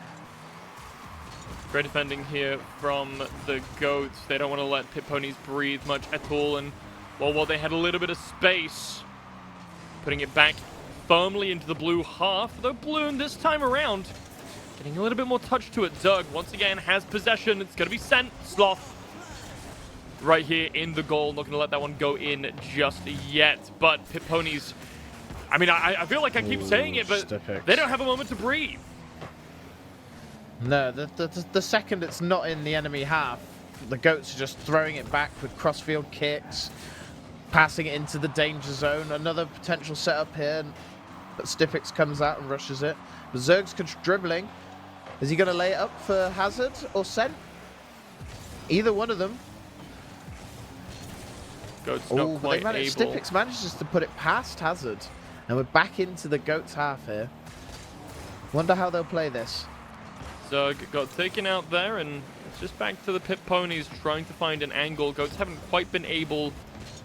Great defending here from the GOATs. They don't want to let Pit Ponies breathe much at all. And while they had a little bit of space, putting it back firmly into the blue half. Though Bloom this time around, getting a little bit more touch to it. Zerg once again has possession. It's going to be Sent. Sloth right here in the goal. Not going to let that one go in just yet. But Pit Ponies, I mean, I feel like I keep saying it, but they don't have a moment to breathe. No, the second it's not in the enemy half, the GOATs are just throwing it back with crossfield kicks, passing it into the danger zone. Another potential setup here, but Stiffix comes out and rushes it. But Zerg's dribbling. Is he going to lay it up for Hazard or Sent? Either one of them. GOATs not quite able. Stiffix manages to put it past Hazard, and we're back into the GOATs half here. Wonder how they'll play this. Zerg got taken out there, and it's just back to the Pit Ponies trying to find an angle. GOATs haven't quite been able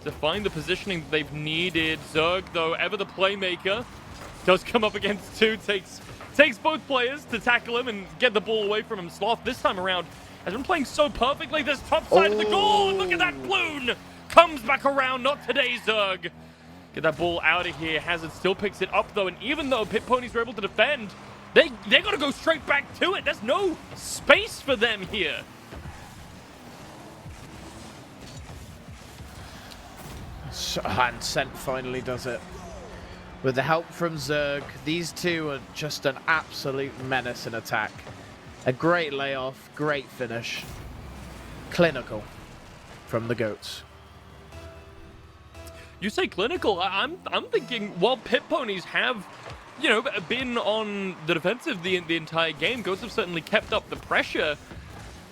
to find the positioning that they've needed. Zerg, though, ever the playmaker, does come up against two, takes both players to tackle him and get the ball away from him. Sloth, this time around, has been playing so perfectly this top side of the goal. Look at that balloon! Comes back around, not today, Zerg. Get that ball out of here. Hazard still picks it up, though, and even though Pit Ponies were able to defend, They're going to go straight back to it. There's no space for them here. And Sent finally does it. With the help from Zerg, these two are just an absolute menace in attack. A great layoff, great finish. Clinical from the GOATs. You say clinical. I'm thinking while Pit Ponies have, you know, been on the defensive the entire game, GOATs have certainly kept up the pressure.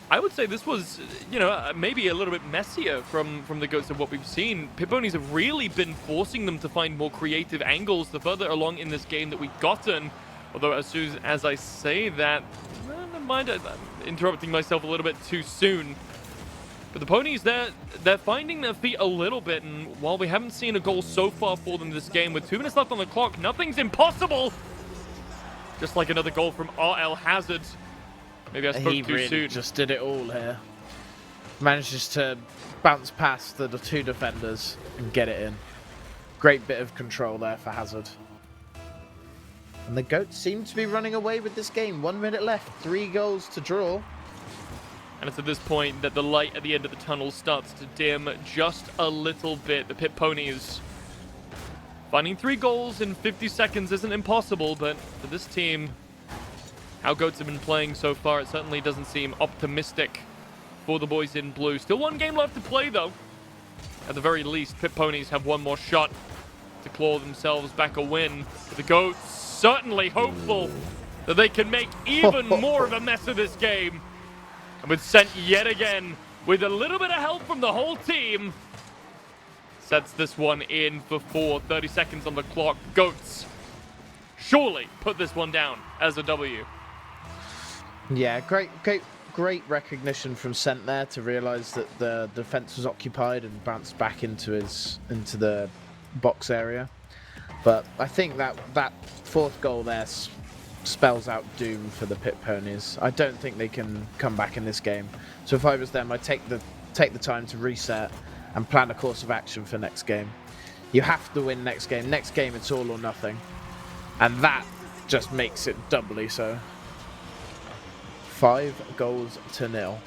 I would say this was, you know, maybe a little bit messier from the GOATs of what we've seen. Pit Ponies have really been forcing them to find more creative angles the further along in this game that we've gotten. Although as soon as I say that, never mind, I'm interrupting myself a little bit too soon. But the Ponies, they're finding their feet a little bit, and while we haven't seen a goal so far for them this game, with 2 minutes left on the clock, nothing's impossible! Just like another goal from RL Hazard. Maybe I spoke too soon. Just did it all here. Manages to bounce past the 2 defenders and get it in. Great bit of control there for Hazard. And the Goats seem to be running away with this game. 1 minute left, 3 goals to draw. And it's at this point that the light at the end of the tunnel starts to dim just a little bit. The Pit Ponies finding 3 goals in 50 seconds isn't impossible, but for this team, how Goats have been playing so far, it certainly doesn't seem optimistic for the boys in blue. Still 1 game left to play, though. At the very least, Pit Ponies have 1 more shot to claw themselves back a win. But the Goats certainly hopeful that they can make even more of a mess of this game. And with Sent yet again, with a little bit of help from the whole team, sets this one in for 4. 30 seconds on the clock. Goats surely put this one down as a W. Yeah, great recognition from Sent there to realise that the defence was occupied and bounced back into the box area. But I think that 4th goal there spells out doom for the Pit Ponies. I don't think they can come back in this game. So if I was them, I'd take the time to reset and plan a course of action for next game. You have to win next game. Next game, it's all or nothing. And that just makes it doubly so. 5-0.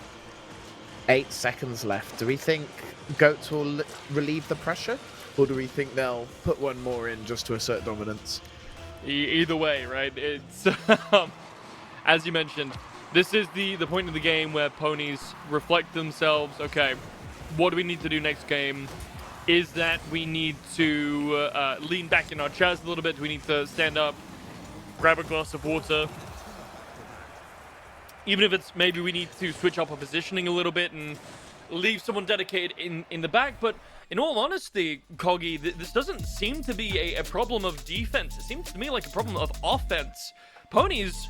8 seconds left. Do we think Goats will relieve the pressure? Or do we think they'll put 1 more in just to assert dominance? Either way, right? It's as you mentioned, this is the point of the game where Ponies reflect themselves. Okay, what do we need to do next game? Is that we need to lean back in our chairs a little bit? Do we need to stand up, grab a glass of water? Even if it's maybe we need to switch up our positioning a little bit and leave someone dedicated in the back. But in all honesty, Koggy, this doesn't seem to be a problem of defense. It seems to me like a problem of offense. Ponies,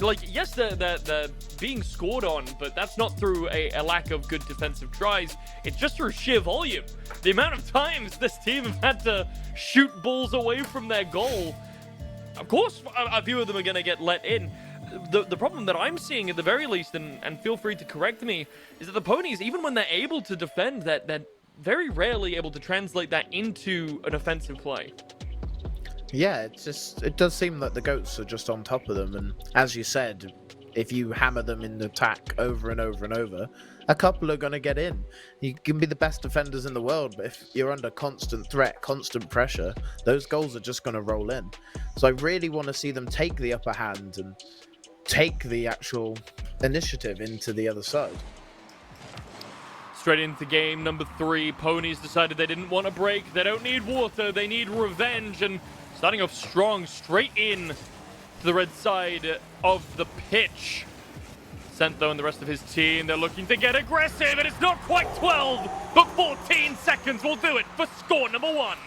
like, yes, they're being scored on, but that's not through a lack of good defensive tries. It's just through sheer volume. The amount of times this team have had to shoot balls away from their goal. Of course, a few of them are going to get let in. The problem that I'm seeing at the very least, and feel free to correct me, is that the Ponies, even when they're able to defend, they're very rarely able to translate that into an offensive play. Yeah, it does seem that the Goats are just on top of them, and as you said, if you hammer them in the attack over and over and over, a couple are going to get in. You can be the best defenders in the world, but if you're under constant threat, constant pressure, those goals are just going to roll in. So I really want to see them take the upper hand and take the actual initiative into the other side. Straight into game number 3, Ponies decided they didn't want a break. They don't need water, they need revenge, and starting off strong, straight in to the red side of the pitch. Sent, though, and the rest of his team, they're looking to get aggressive, and it's not quite 12, but 14 seconds will do it for score number 1.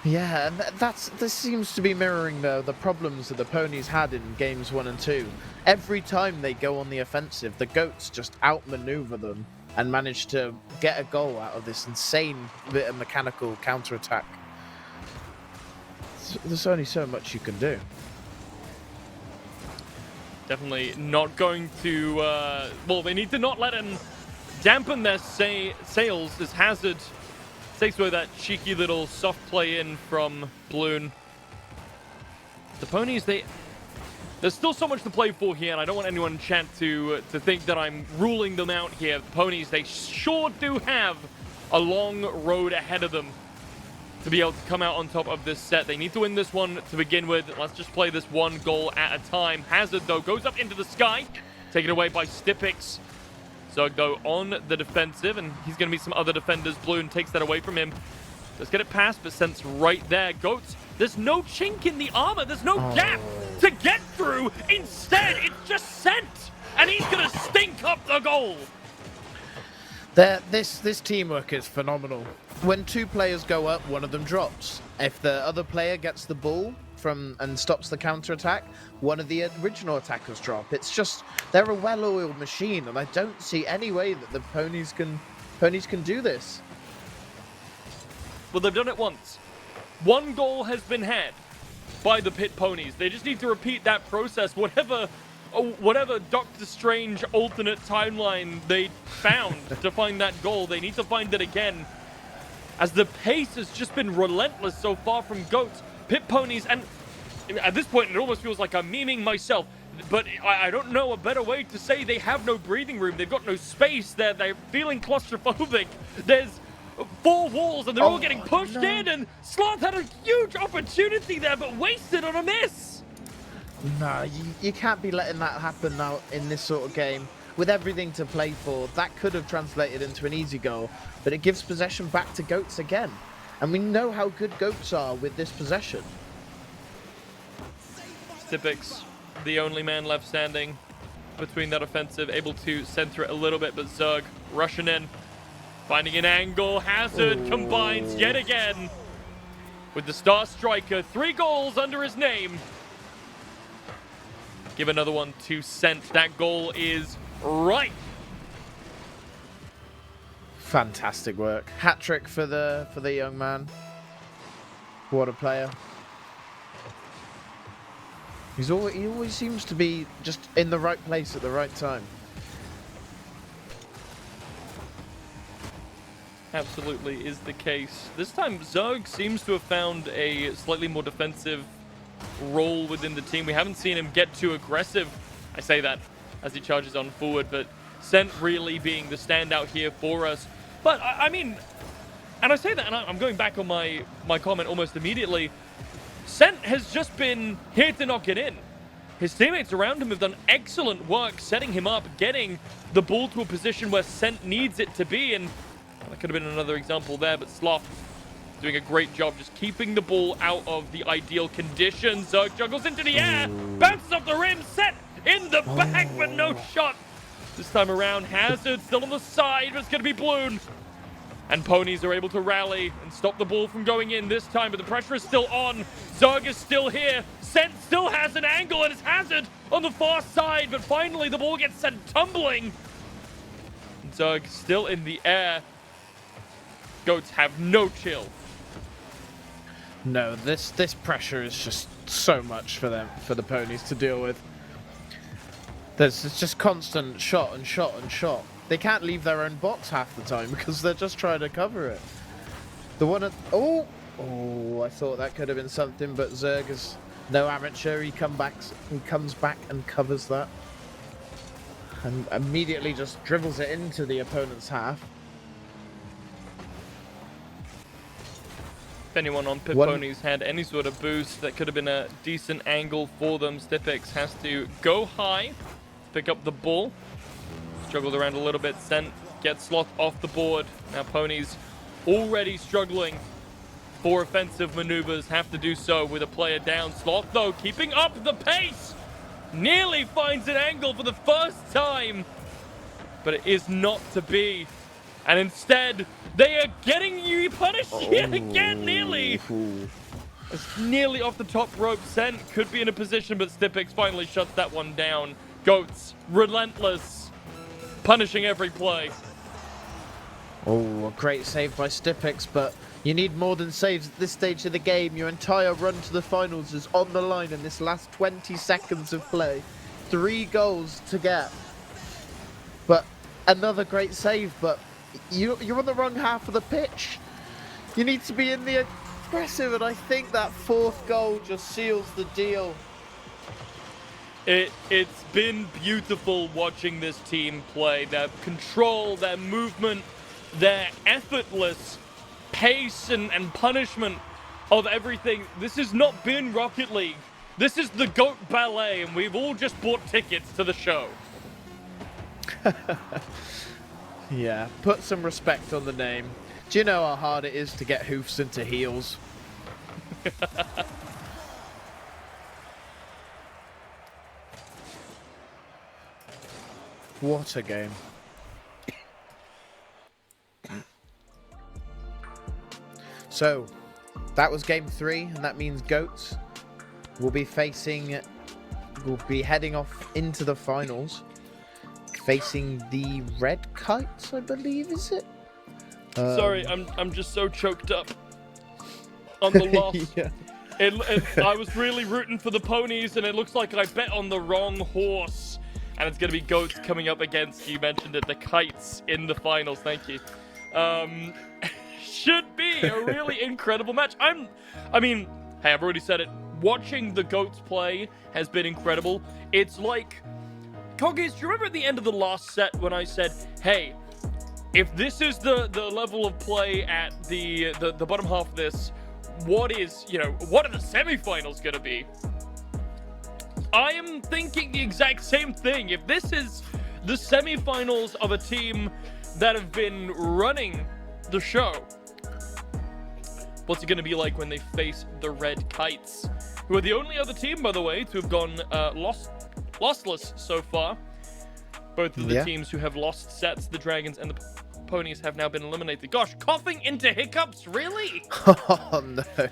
Yeah, and this seems to be mirroring the problems that the Ponies had in games 1 and 2. Every time they go on the offensive, the Goats just outmaneuver them and manage to get a goal out of this insane bit of mechanical counter-attack. There's only so much you can do. Definitely not going to... well, they need to not let him dampen their sails as Hazard takes away that cheeky little soft play in from Bloon. The Ponies, there's still so much to play for here, and I don't want anyone in chat to think that I'm ruling them out here. The Ponies, they sure do have a long road ahead of them to be able to come out on top of this set. They need to win this one to begin with. Let's just play this 1 goal at a time. Hazard, though, goes up into the sky, taken away by Stipix. Zug, though, on the defensive, and he's going to meet some other defenders. Bloon takes that away from him. Let's get it past, but Sent's right there. Goats, there's no chink in the armor. There's no gap to get through. Instead, it's just Sent, and he's going to stink up the goal. This teamwork is phenomenal. When 2 players go up, one of them drops. If the other player gets the ball from and stops the counter-attack, one of the original attackers drop. It's just, they're a well-oiled machine, and I don't see any way that the ponies can do this. Well, they've done it once. One goal has been had by the pit ponies. They just need to repeat that process. Whatever Doctor Strange alternate timeline they found to find that goal, they need to find it again. As the pace has just been relentless so far from Goats, pit ponies, and at this point it almost feels like I'm memeing myself, but I don't know a better way to say they have no breathing room. They've got no space. They're feeling claustrophobic. There's 4 walls and they're all getting pushed in, and Sloth had a huge opportunity there but wasted on a miss. No, you can't be letting that happen now in this sort of game. With everything to play for, that could have translated into an easy goal, but it gives possession back to Goats again. And we know how good Goats are with this possession. Stipix, the only man left standing between that offensive, able to center it a little bit, but Zerg rushing in, finding an angle. Hazard combines yet again with the star striker. 3 goals under his name. Give another one to Sent. That goal is right. Fantastic work. Hat-trick for the young man. What a player. He always seems to be just in the right place at the right time. Absolutely is the case. This time Zerg seems to have found a slightly more defensive role within the team. We haven't seen him get too aggressive. I say that as he charges on forward, but Sent really being the standout here for us. But I mean, and I say that, and I'm going back on my comment almost immediately. Sent has just been here to knock it in. His teammates around him have done excellent work setting him up, getting the ball to a position where Sent needs it to be, and that could have been another example there, but Sloth doing a great job just keeping the ball out of the ideal conditions. Zerg juggles into the air, bounces off the rim, Set in the back, but no shot. This time around, Hazard still on the side, but it's going to be Bloon. And ponies are able to rally and stop the ball from going in this time, but the pressure is still on. Zerg is still here. Sent still has an angle, and it's Hazard on the far side, but finally the ball gets sent tumbling. Zerg still in the air. Goats have no chill. No, this pressure is just so much for them, for the ponies to deal with. It's just constant shot and shot and shot. They can't leave their own box half the time because they're just trying to cover it. The one at... Oh, I thought that could have been something, but Zerg is no amateur. He comes back and covers that. And immediately just dribbles it into the opponent's half. If anyone on Pit Ponies had any sort of boost, that could have been a decent angle for them. Stipix has to go high, pick up the ball. Struggled around a little bit. Sent gets Sloth off the board. Now Ponies already struggling for offensive maneuvers. Have to do so with a player down. Sloth, though, keeping up the pace. Nearly finds an angle for the first time. But it is not to be. And instead, they are getting you punished yet again, nearly. It's nearly off the top rope. Sent could be in a position, but Stipix finally shuts that one down. Goats, relentless, punishing every play. Oh, a great save by Stipix, but you need more than saves at this stage of the game. Your entire run to the finals is on the line in this last 20 seconds of play. 3 goals to get. But another great save, but you're on the wrong half of the pitch. You need to be in the aggressive, and I think that 4th goal just seals the deal. It's been beautiful watching this team play. Their control, their movement, their effortless pace and punishment of everything. This has not been Rocket League. This is the GOAT Ballet, and we've all just bought tickets to the show. Yeah, put some respect on the name. Do you know how hard it is to get hoofs into heels? What a game. So, that was game 3, and that means Goats will be heading off into the finals, facing the Red Kites, I believe, is it? Sorry, I'm just so choked up on the loss. Yeah. I was really rooting for the ponies, and it looks like I bet on the wrong horse. And it's going to be goats coming up against, you mentioned it, the kites in the finals. Thank you. Should be a really incredible match. I mean, hey, I've already said it. Watching the goats play has been incredible. It's like, KoggyS, do you remember at the end of the last set when I said, hey, if this is the level of play at the bottom half of this, what are the semifinals going to be? I am thinking the exact same thing. If this is the semifinals of a team that have been running the show, what's it going to be like when they face the Red Kites, who are the only other team, by the way, to have gone lossless so far. Both of the teams who have lost sets, the Dragons and the Ponies, have now been eliminated. Gosh, coughing into hiccups, really? Oh no,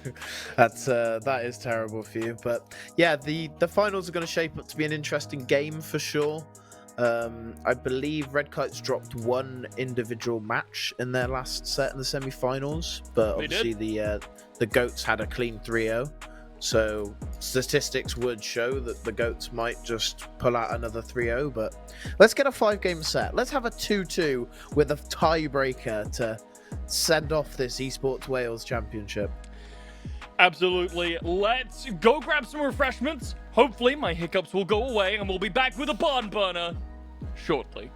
that is terrible for you. But yeah, the finals are going to shape up to be an interesting game for sure. I believe Red Kites dropped one individual match in their last set in the semi-finals, but obviously the Goats had a clean 3-0. So statistics would show that the Goats might just pull out another 3-0, but let's get a 5-game set. Let's have a 2-2 with a tiebreaker to send off this Esports Wales Championship. Absolutely. Let's go grab some refreshments. Hopefully my hiccups will go away and we'll be back with a barn burner shortly.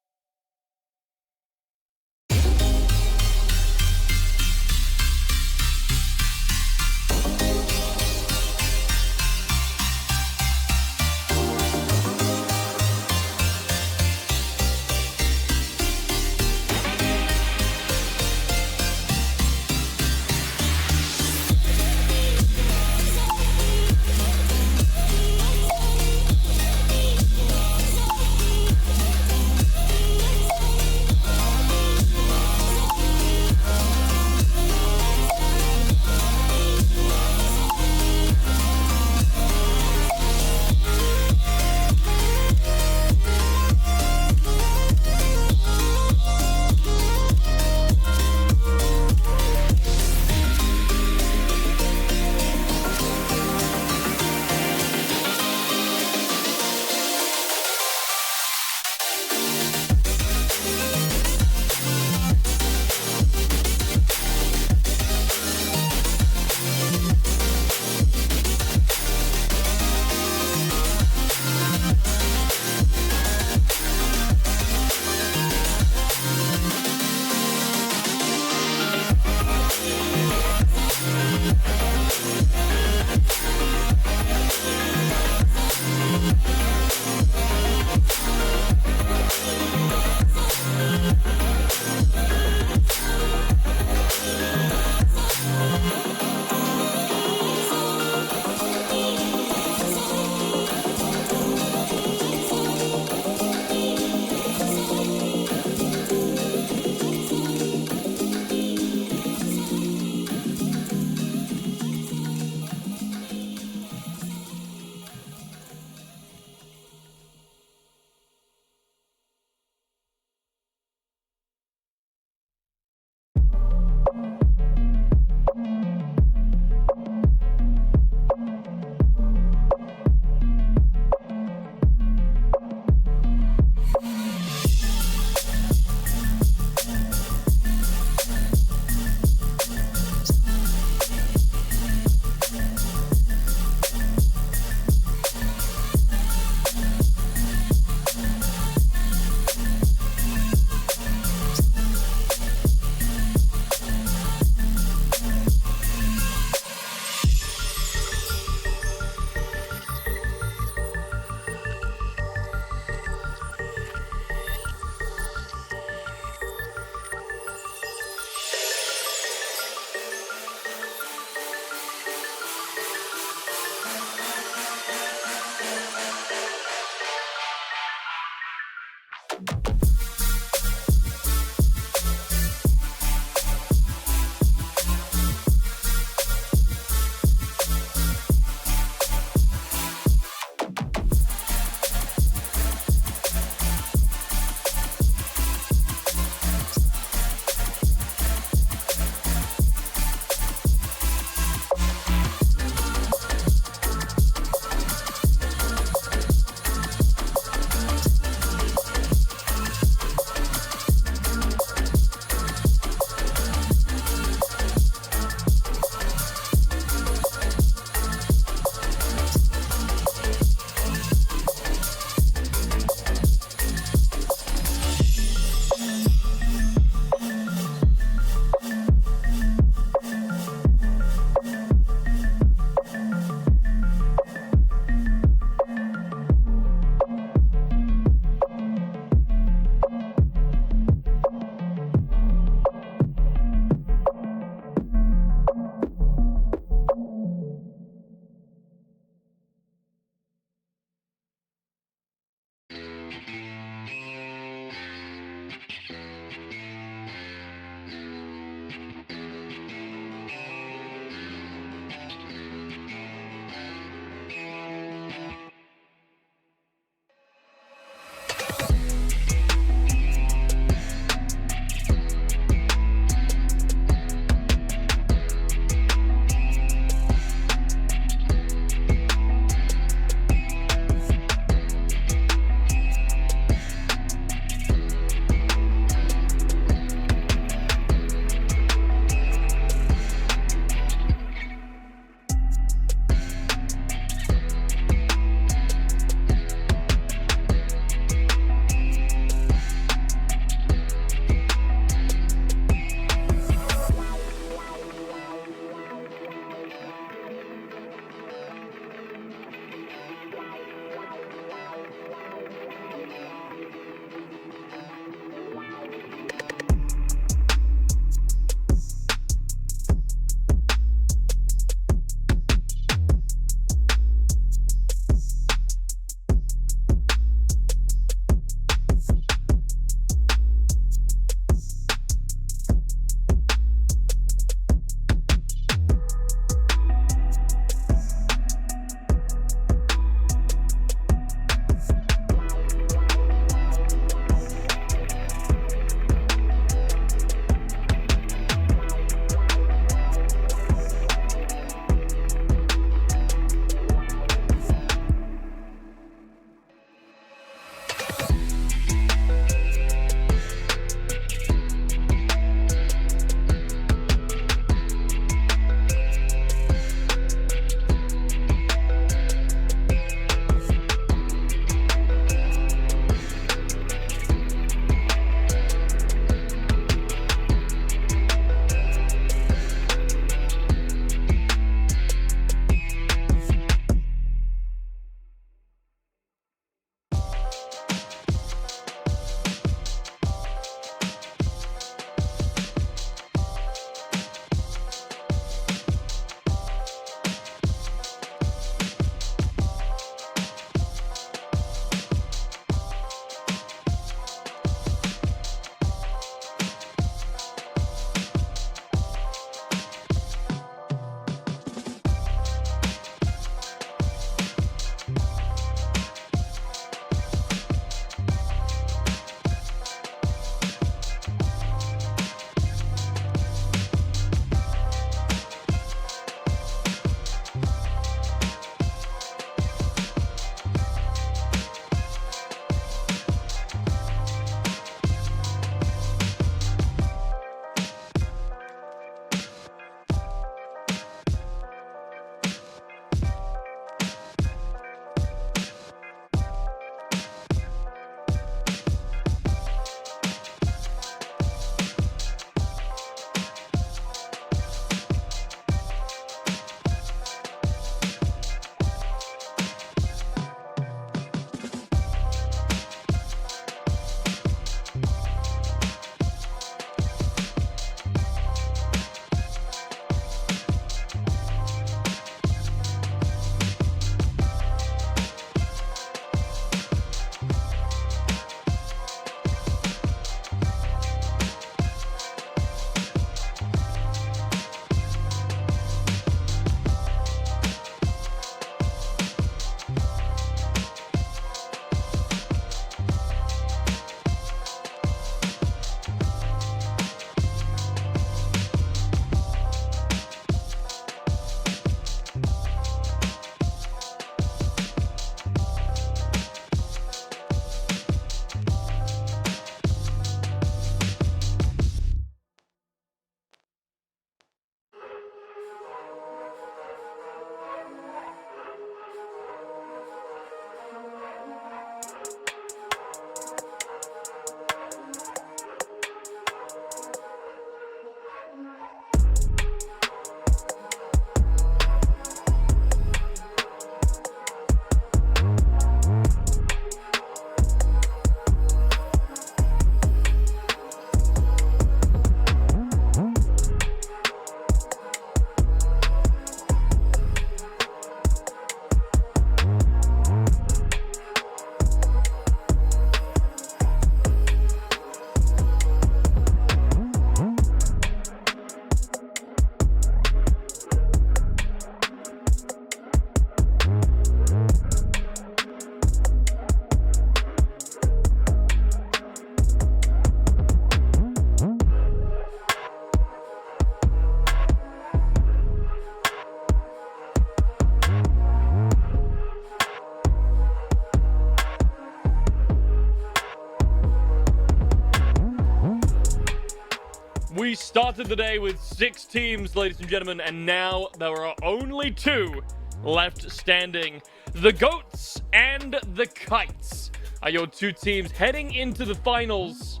We started the day with 6 teams, ladies and gentlemen, and now there are only 2 left standing. The Goats and the Kites are your 2 teams heading into the finals.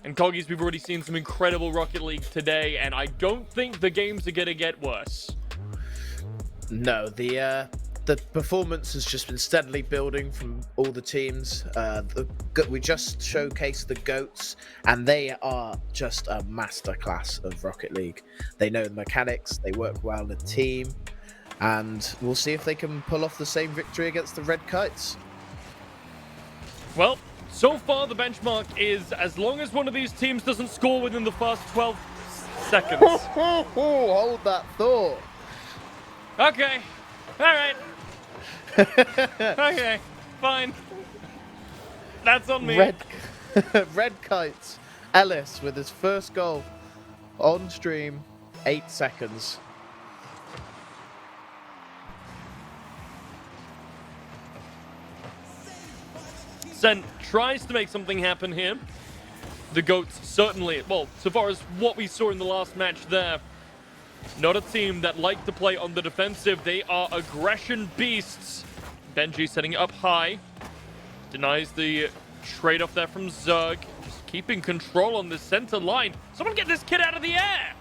And KoggyS, we've already seen some incredible Rocket League today, and I don't think the games are going to get worse. No, the performance has just been steadily building from all the teams. We just showcased the Goats, and they are just a masterclass of Rocket League. They know the mechanics, they work well in a team, and we'll see if they can pull off the same victory against the Red Kites. Well, so far the benchmark is as long as one of these teams doesn't score within the first 12 seconds. Hold that thought. Okay, all right. Okay, fine. That's on me. Red Kites. Ellis with his first goal on stream, 8 seconds. Sen tries to make something happen here. The Goats certainly, well, so far as what we saw in the last match there, not a team that like to play on the defensive. They are aggression beasts. Benji setting it up high. Denies the trade-off there from Zerg. Just keeping control on the center line. Someone get this kid out of the air!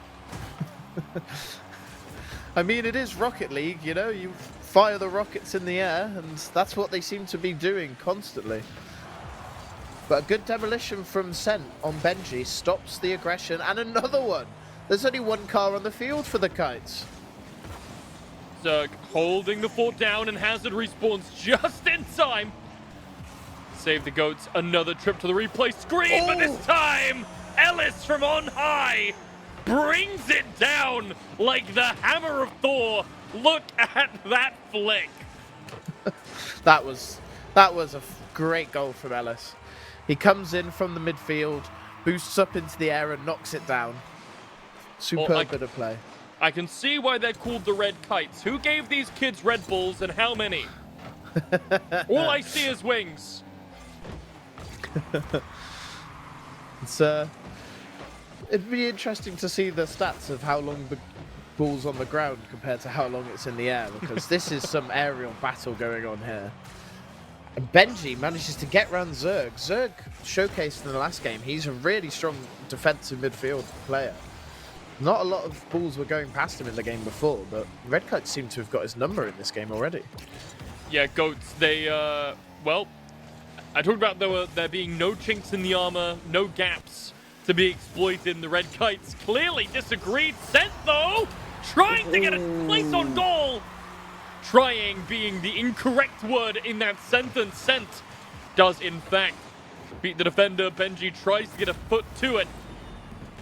I mean, it is Rocket League, you know? You fire the rockets in the air, and that's what they seem to be doing constantly. But a good demolition from Sent on Benji stops the aggression, and another one! There's only 1 car on the field for the Kites. Zerg holding the fort down, and Hazard respawns just in time. Save the Goats another trip to the replay screen, but this time, Ellis from on high brings it down like the hammer of Thor. Look at that flick. That was a great goal from Ellis. He comes in from the midfield, boosts up into the air and knocks it down. Superb bit of play. I can see why they're called the Red Kites. Who gave these kids Red Bulls and how many? All I see is wings. It'd be interesting to see the stats of how long the ball's on the ground compared to how long it's in the air, because this is some aerial battle going on here. And Benji manages to get around Zerg. Zerg showcased in the last game, he's a really strong defensive midfield player. Not a lot of balls were going past him in the game before, but Red Kite seemed to have got his number in this game already. Yeah, Goats, they, well, I talked about there being no chinks in the armor, no gaps to be exploited. The Red Kites clearly disagreed. Sent, though, trying to get a place on goal. Trying being the incorrect word in that sentence. Sent does, in fact, beat the defender. Benji tries to get a foot to it.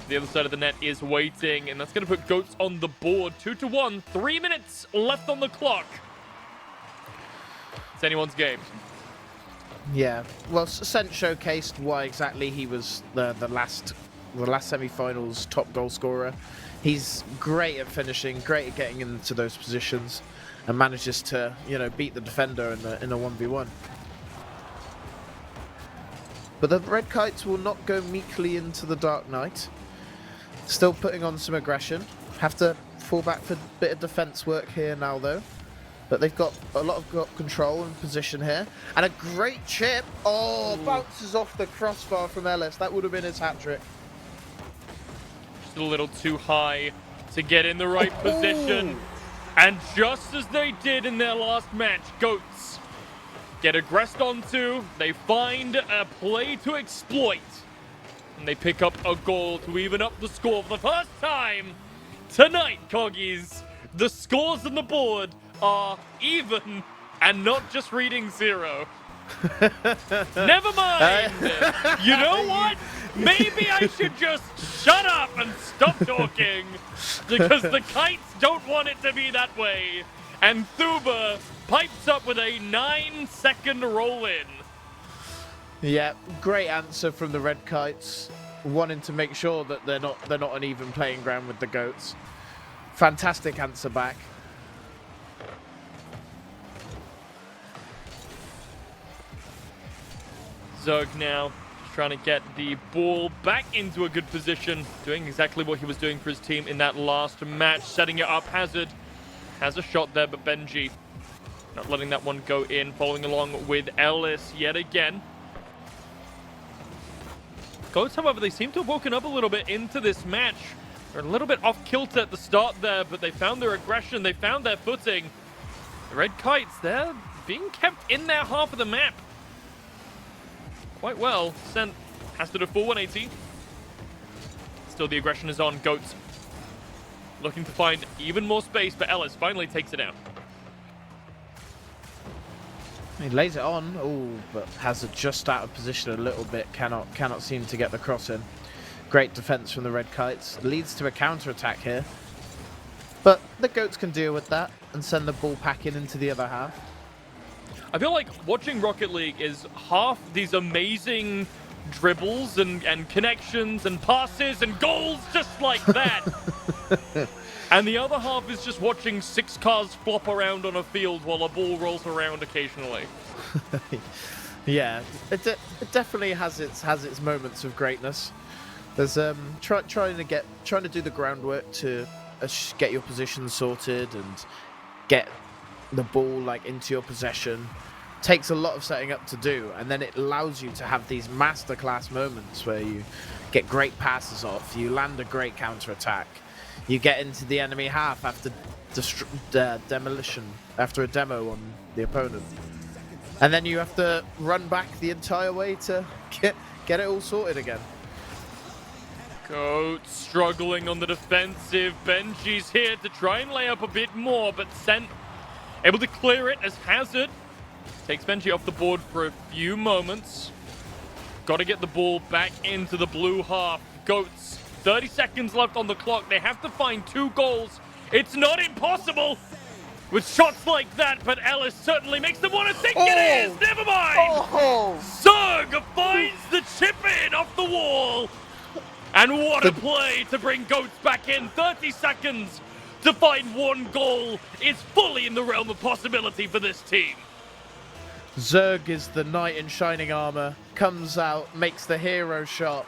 The other side of the net is waiting, and that's going to put Goats on the board. 2-1, 3 minutes left on the clock. It's anyone's game. Yeah, well, Sent showcased why exactly he was the last semi-finals top goal scorer. He's great at finishing, great at getting into those positions, and manages to, you know, beat the defender in a 1v1. But the Red Kites will not go meekly into the Dark Knight. Still putting on some aggression. Have to fall back for a bit of defense work here now, though. But they've got a lot of control and position here. And a great chip. Oh, bounces off the crossbar from Ellis. That would have been his hat-trick. Just a little too high to get in the right position. And just as they did in their last match, Goats get aggressed onto. They find a play to exploit. And they pick up a goal to even up the score for the first time tonight, KoggyS. The scores on the board are even and not just reading 0. Never mind. You know what? Maybe I should just shut up and stop talking, because the Kites don't want it to be that way. And Thuba pipes up with a 9-second roll-in. Yeah, great answer from the Red Kites, wanting to make sure that they're not on even playing ground with the Goats. Fantastic answer back. Zerg now trying to get the ball back into a good position, doing exactly what he was doing for his team in that last match, setting it up. Hazard has a shot there, but Benji not letting that one go in, following along with Ellis yet again. Goats, however, they seem to have woken up a little bit into this match. They're a little bit off kilter at the start there, but they found their aggression, they found their footing. The Red Kites, they're being kept in their half of the map quite well. Sent has to do full 180. Still, the aggression is on. Goats looking to find even more space, but Ellis finally takes it out. He lays it on. Oh, but Hazard just out of position a little bit. Cannot seem to get the cross in. Great defense from the Red Kites. Leads to a counter-attack here. But the Goats can deal with that and send the ball packing into the other half. I feel like watching Rocket League is half these amazing dribbles and connections and passes and goals just like that. And the other half is just watching 6 cars flop around on a field while a ball rolls around occasionally. Yeah, it definitely has its moments of greatness. There's trying to do the groundwork to get your position sorted and get the ball like into your possession. Takes a lot of setting up to do, and then it allows you to have these masterclass moments where you get great passes off, you land a great counter attack, you get into the enemy half after demolition, after a demo on the opponent, and then you have to run back the entire way to get it all sorted again. Goat struggling on the defensive. Benji's here to try and lay up a bit more, but Sent able to clear it as Hazard takes Benji off the board for a few moments. Got to get the ball back into the blue half. Goats, 30 seconds left on the clock. They have to find 2 goals. It's not impossible with shots like that, but Ellis certainly makes them want to think it is. Never mind. Zerg finds the chip in off the wall. And what a play to bring Goats back in. 30 seconds to find 1 goal is fully in the realm of possibility for this team. Zerg is the knight in shining armor, comes out, makes the hero shot,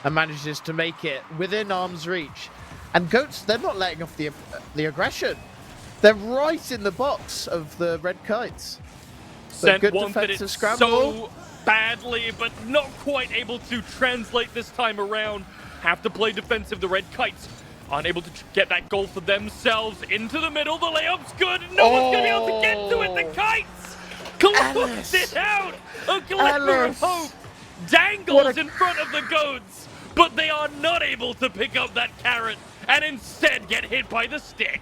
and manages to make it within arm's reach. And Goats, they're not letting off the aggression. They're right in the box of the Red Kites. Sent good wanted defensive it scramble. So badly, but not quite able to translate this time around. Have to play defensive. The Red Kites unable to get that goal for themselves. Into the middle, the layup's good. No one's going to be able to get to it. The Kites close it out. A glimmer of hope dangles in front of the Goats, but they are not able to pick up that carrot and instead get hit by the stick.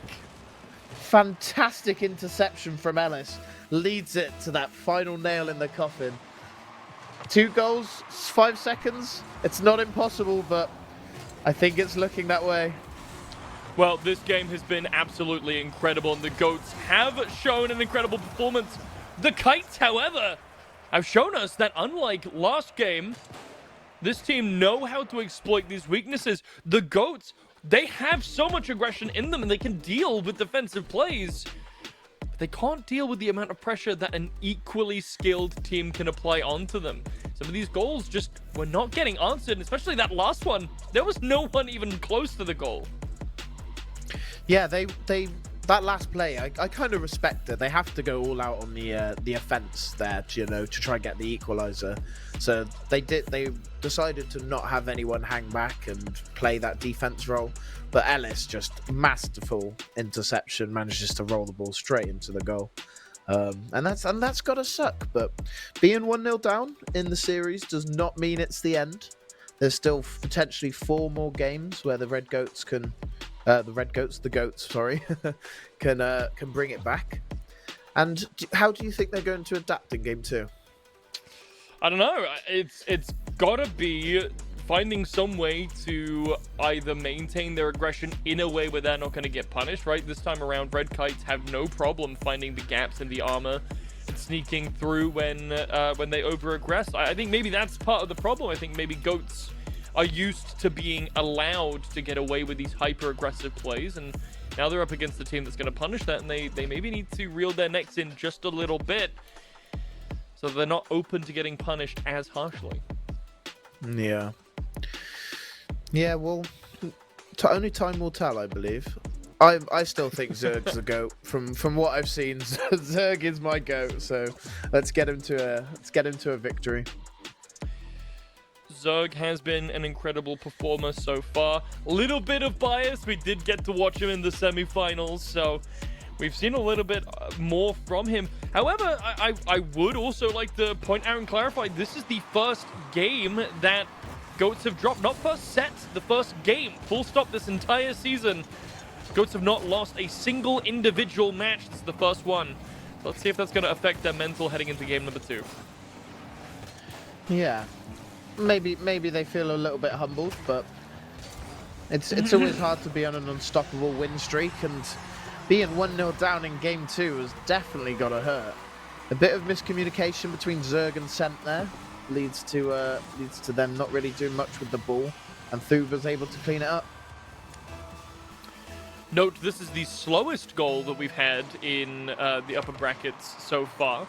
Fantastic interception from Ellis. Leads it to that final nail in the coffin. 2 goals, 5 seconds. It's not impossible, but I think it's looking that way. Well, this game has been absolutely incredible, and the Goats have shown an incredible performance. The Kites, however, have shown us that unlike last game, this team know how to exploit these weaknesses. The Goats, they have so much aggression in them, and they can deal with defensive plays. But they can't deal with the amount of pressure that an equally skilled team can apply onto them. Some of these goals just were not getting answered, especially that last one. There was no one even close to the goal. Yeah, that last play, I kind of respect it. They have to go all out on the offense there, to try and get the equalizer. So they decided to not have anyone hang back and play that defense role. But Ellis, just masterful interception, manages to roll the ball straight into the goal. And that's gotta suck. But being 1-0 down in the series does not mean it's the end. There's still potentially 4 more games where the Goats, can bring it back. And how do you think they're going to adapt in game 2? I don't know. It's gotta be finding some way to either maintain their aggression in a way where they're not going to get punished, right? This time around, Red Kites have no problem finding the gaps in the armor and sneaking through when they over-aggress. I think maybe that's part of the problem. I think maybe Goats are used to being allowed to get away with these hyper-aggressive plays, and now they're up against the team that's going to punish that, and they maybe need to reel their necks in just a little bit so they're not open to getting punished as harshly. Yeah. Yeah, well, only time will tell, I believe. I still think Zerg's the GOAT. From what I've seen, Zerg is my GOAT, so let's get him to a victory. Zerg has been an incredible performer so far. A little bit of bias. We did get to watch him in the semifinals, so we've seen a little bit more from him. However, I would also like to point out and clarify, this is the first game that GOATs have dropped. Not first set, the first game. Full stop this entire season. GOATs have not lost a single individual match. This is the first one. Let's see if that's going to affect their mental heading into game number 2. Yeah. Maybe they feel a little bit humbled, but it's always hard to be on an unstoppable win streak, and being 1-0 down in game 2 has definitely got to hurt. A bit of miscommunication between Zerg and Cent there leads to them not really doing much with the ball, and Thuba's able to clean it up. Note, this is the slowest goal that we've had in the upper brackets so far.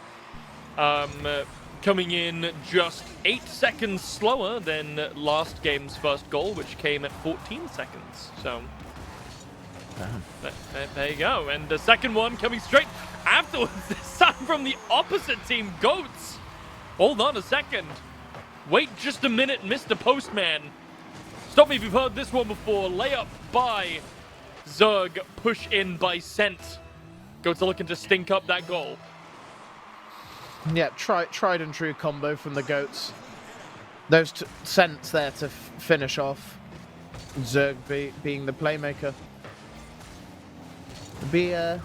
Coming in just 8 seconds slower than last game's first goal, which came at 14 seconds. So, there you go. And the second one coming straight afterwards, this time from the opposite team, GOATs. Hold on a second. Wait just a minute, Mr. Postman. Stop me if you've heard this one before. Layup by Zerg, push in by Cent. GOATs are looking to stink up that goal. Yeah, tried and true combo from the GOATs. Those Cents there to finish off. Zerg being the playmaker. Be a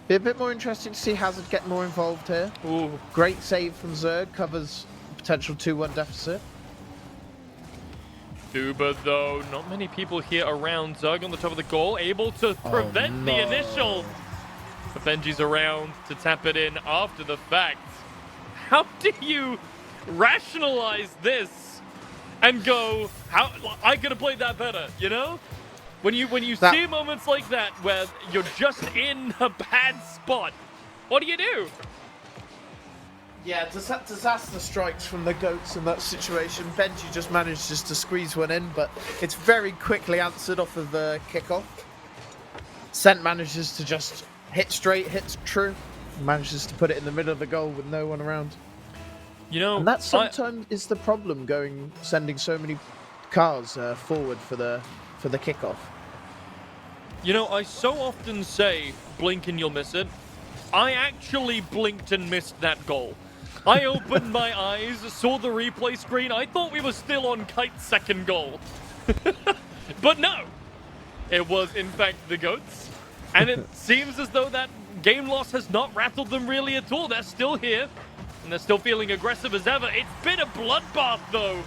bit more interesting to see Hazard get more involved here. Ooh. Great save from Zerg, covers potential 2-1 deficit. Duba, though, not many people here around. Zerg on the top of the goal, able to prevent the initial. But Benji's around to tap it in after the fact. How do you rationalize this and go, how I could have played that better, you know? When you see moments like that where you're just in a bad spot, what do you do? Yeah, disaster strikes from the GOATs in that situation. Benji just manages to squeeze one in, but it's very quickly answered off of the kickoff. Cent manages to just hit straight, hits true, manages to put it in the middle of the goal with no one around. You know, and that sometimes is the problem, sending so many cars forward for the kickoff. You know, I so often say, blink and you'll miss it. I actually blinked and missed that goal. I opened my eyes, saw the replay screen. I thought we were still on Kite's second goal. But no, it was in fact the GOATs. And it seems as though that game loss has not rattled them really at all. They're still here, and they're still feeling aggressive as ever. It's been a bloodbath, though,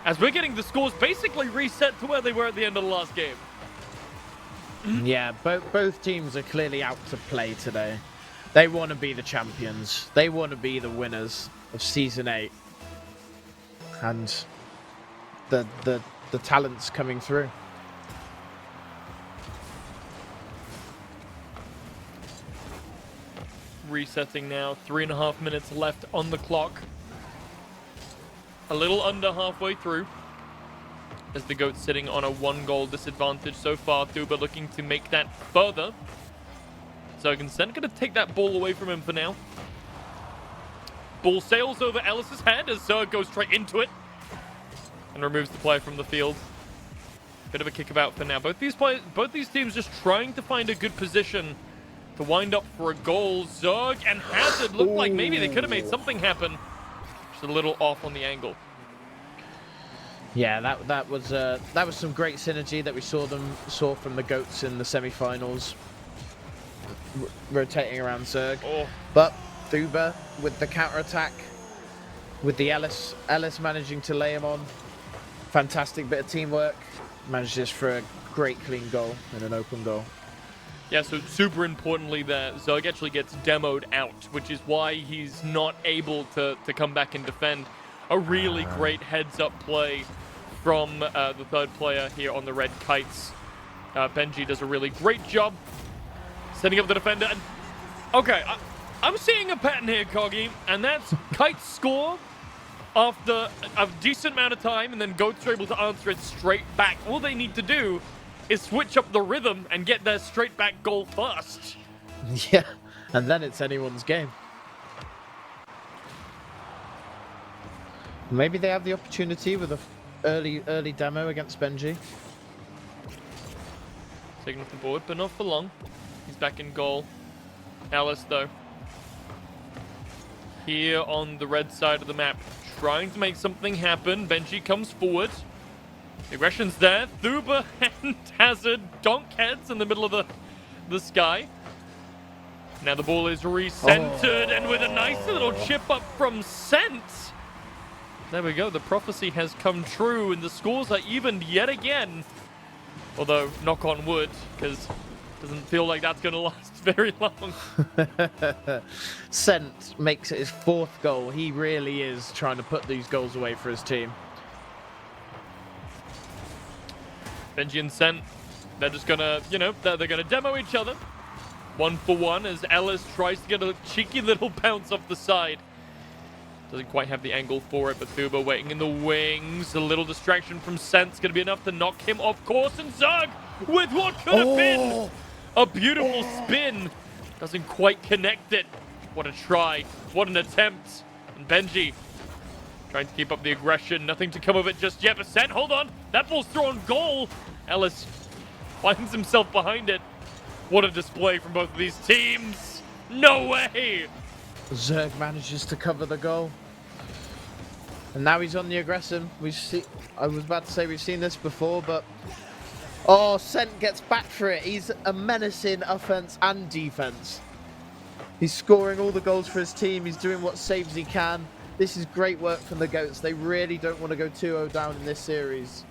as we're getting the scores basically reset to where they were at the end of the last game. Yeah, both teams are clearly out to play today. They want to be the champions. They want to be the winners of Season 8. And the talent's coming through. Resetting now, 3.5 minutes left on the clock. A little under halfway through, as the GOATs sitting on a 1-goal disadvantage so far. Thuba looking to make that further. Zerg and Cent going to take that ball away from him for now. Ball sails over Ellis's head as Zerg goes straight into it and removes the player from the field. Bit of a kickabout for now. Both these teams just trying to find a good position to wind up for a goal. Zerg and Hazard looked like maybe they could have made something happen. Just a little off on the angle. Yeah, that was some great synergy that we saw from the GOATs in the semi-finals, rotating around Zerg. Oh. But Thuba with the counter-attack, with the Ellis managing to lay him on. Fantastic bit of teamwork. Manages for a great clean goal and an open goal. Yeah, so super importantly there, Zerg actually gets demoed out, which is why he's not able to come back and defend. A really great heads-up play from the third player here on the red Kites. Benji does a really great job setting up the defender. And, okay, I'm seeing a pattern here, Koggy, and that's Kites score, after a decent amount of time, and then Goats are able to answer it straight back. All they need to do is switch up the rhythm and get their straight back goal first. Yeah, and then it's anyone's game. Maybe they have the opportunity with a early demo against Benji. Taking off the board, but not for long. He's back in goal. Alice, though, here on the red side of the map, trying to make something happen. Benji comes forward. Aggression's there. Thuba and Hazard donk heads in the middle of the sky. Now the ball is recentered, and with a nice little chip up from Scent. There we go. The prophecy has come true, and the scores are evened yet again. Although, knock on wood, because it doesn't feel like that's going to last very long. Scent makes it his 4th goal. He really is trying to put these goals away for his team. Benji and Scent, they're just going to, they're going to demo each other. 1-for-1 as Ellis tries to get a cheeky little bounce off the side. Doesn't quite have the angle for it, but Thuba waiting in the wings. A little distraction from Scent's going to be enough to knock him off course. And Zerg with what could have been a beautiful spin. Doesn't quite connect it. What a try. What an attempt. And Benji trying to keep up the aggression. Nothing to come of it just yet. But Scent, hold on. That ball's thrown goal. Ellis finds himself behind it. What a display from both of these teams. No way. Zerg manages to cover the goal. And now he's on the aggression. I was about to say we've seen this before, but... Oh, Scent gets back for it. He's a menacing offense and defense. He's scoring all the goals for his team. He's doing what saves he can. This is great work from the Goats. They really don't want to go 2-0 down in this series.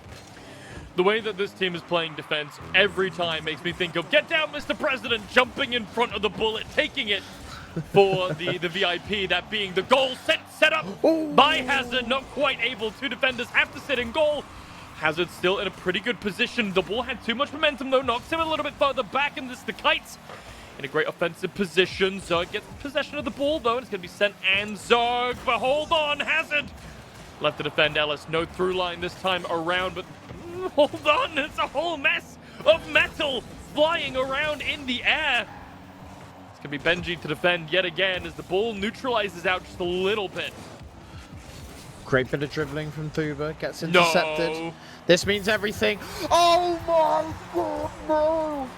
The way that this team is playing defense every time makes me think of get down, Mr. President, jumping in front of the bullet, taking it for the VIP, that being the goal set up by Hazard. Not quite able. 2 defenders have to sit in goal. Hazard still in a pretty good position. The ball had too much momentum, though. Knocks him a little bit further back, and this the Kites in a great offensive position. Zerg gets possession of the ball, though, and it's going to be Scent and Zerg. But hold on, Hazard left to defend Ellis. No through line this time around, but hold on. It's a whole mess of metal flying around in the air. It's going to be Benji to defend yet again as the ball neutralizes out just a little bit. Great bit of dribbling from Thuba. Gets intercepted. No. This means everything. Oh my god, no!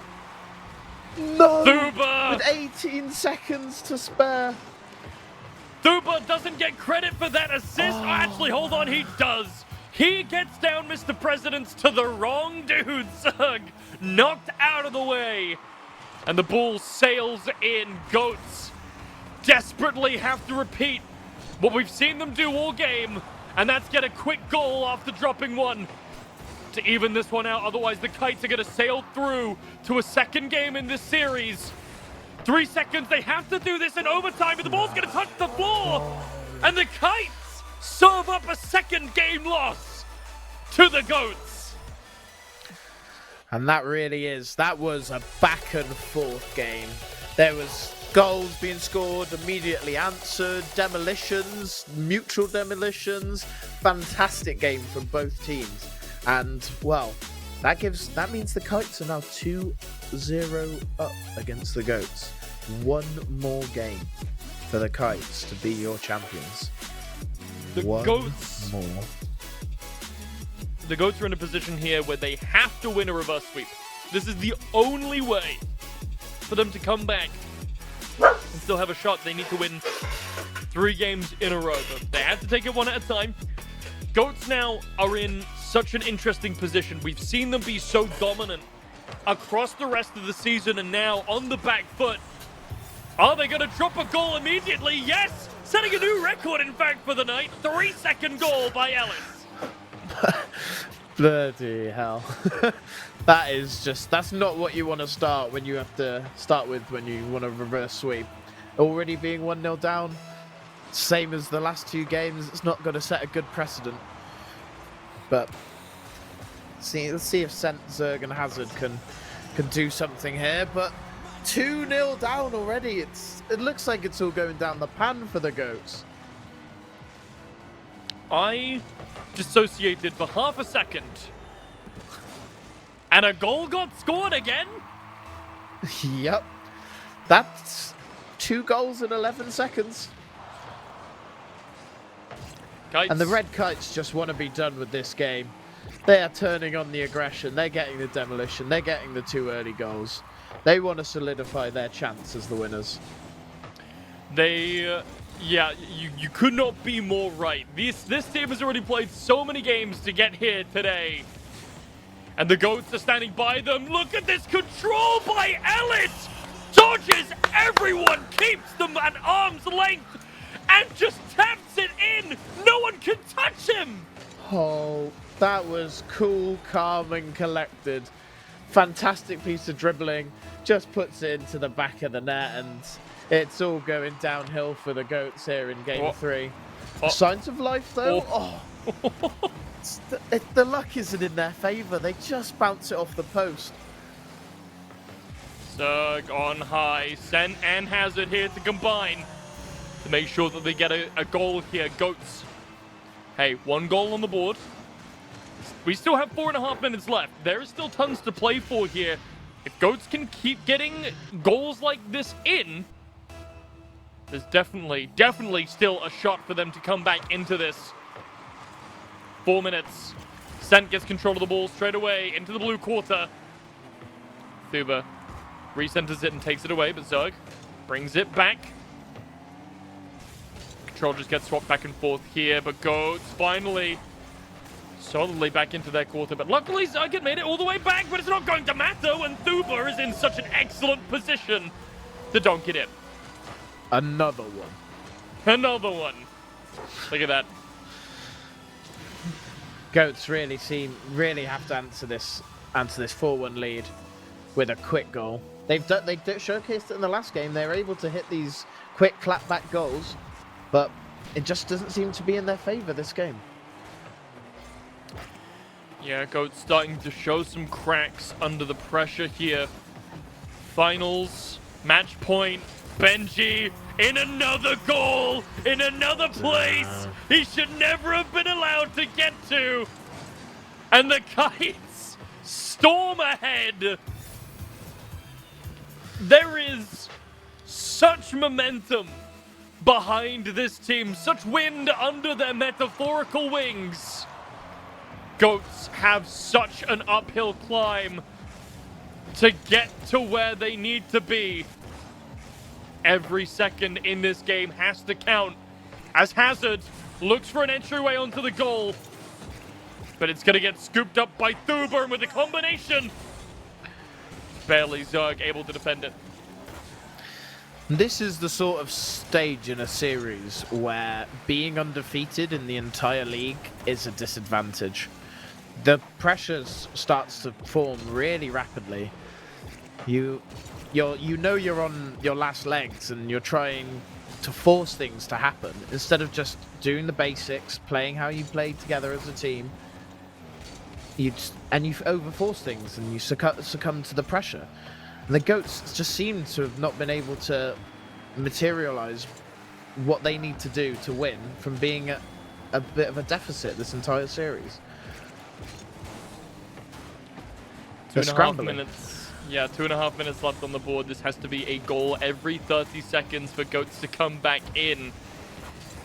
No! Thuba! With 18 seconds to spare. Thuba doesn't get credit for that assist. Oh, actually, hold on, he does. He gets down Mr. President's to the wrong dude. Zerg knocked out of the way. And the ball sails in. Goats desperately have to repeat what we've seen them do all game, and that's get a quick goal after dropping one to even this one out. Otherwise, the Kites are going to sail through to a second game in this series. 3 seconds. They have to do this in overtime, but the ball's going to touch the floor, and the Kites serve up a second game loss to the Goats. And that was a back and forth game. There was goals being scored, immediately answered, demolitions, mutual demolitions. Fantastic game from both teams. And, well, that means the Kites are now 2-0 up against the Goats. One more game for the Kites to be your champions. The Goats are in a position here where they have to win a reverse sweep. This is the only way for them to come back and still have a shot. They need to win 3 games in a row, but they have to take it one at a time. Goats now are in such an interesting position. We've seen them be so dominant across the rest of the season, and now on the back foot. Are they going to drop a goal immediately? Yes! Setting a new record, in fact, for the night. 3-second goal by Ellis. Bloody hell. That's not what you want to start when you have to start with when you want to reverse sweep. Already being 1-0 down, same as the last 2 games, it's not going to set a good precedent. But let's see if Scent, Zerg and Hazard can do something here. But 2-0 down already. It looks like it's all going down the pan for the Goats. I dissociated for half a second. And a goal got scored again? Yep. That's 2 goals in 11 seconds. Kites. And the Red Kites just want to be done with this game. They are turning on the aggression. They're getting the demolition. They're getting the 2 early goals. They want to solidify their chance as the winners. They, yeah, you could not be more right. This team has already played so many games to get here today. And the GOATs are standing by them. Look at this control by Ellis! Dodges everyone, keeps them at arm's length, and just taps it in! No one can touch him! Oh, that was cool, calm, and collected. Fantastic piece of dribbling. Just puts it into the back of the net, and it's all going downhill for the GOATs here in Game 3. Signs of life, though? Oh. The luck isn't in their favour. They just bounce it off the post. Zerg on high. Sent and Hazard here to combine to make sure that they get a goal here. GOATs. Hey, 1 goal on the board. We still have 4.5 minutes left. There is still tons to play for here. If GOATs can keep getting goals like this in, there's definitely still a shot for them to come back into this. 4 minutes. Sent gets control of the ball straight away into the blue quarter. Thuba recenters it and takes it away, but Zerg brings it back. Control just gets swapped back and forth here, but GOATs finally solidly back into their quarter. But luckily Zerg had made it all the way back, but it's not going to matter when Thuba is in such an excellent position to donk it in. Another one. Another one. Look at that. GOATs really have to answer this 4-1 lead with a quick goal. They showcased it in the last game. They were able to hit these quick clapback goals, but it just doesn't seem to be in their favour this game. Yeah, GOATs starting to show some cracks under the pressure here. Finals, match point, Benji in another goal, in another place he should never have been allowed to get to. And the Kites storm ahead. There is such momentum behind this team, such wind under their metaphorical wings. GOATs have such an uphill climb to get to where they need to be. Every second in this game has to count as Hazard looks for an entryway onto the goal. But it's going to get scooped up by Thuba, and with a combination, barely Zerg able to defend it. This is the sort of stage in a series where being undefeated in the entire league is a disadvantage. The pressure starts to form really rapidly. You know you're on your last legs and you're trying to force things to happen instead of just doing the basics, playing how you play together as a team. You overforce things and you succumb to the pressure. And the GOATs just seem to have not been able to materialize what they need to do to win from being at a bit of a deficit this entire series. 2.5 minutes. Yeah, 2.5 minutes left on the board. This has to be a goal every 30 seconds for GOATs to come back in.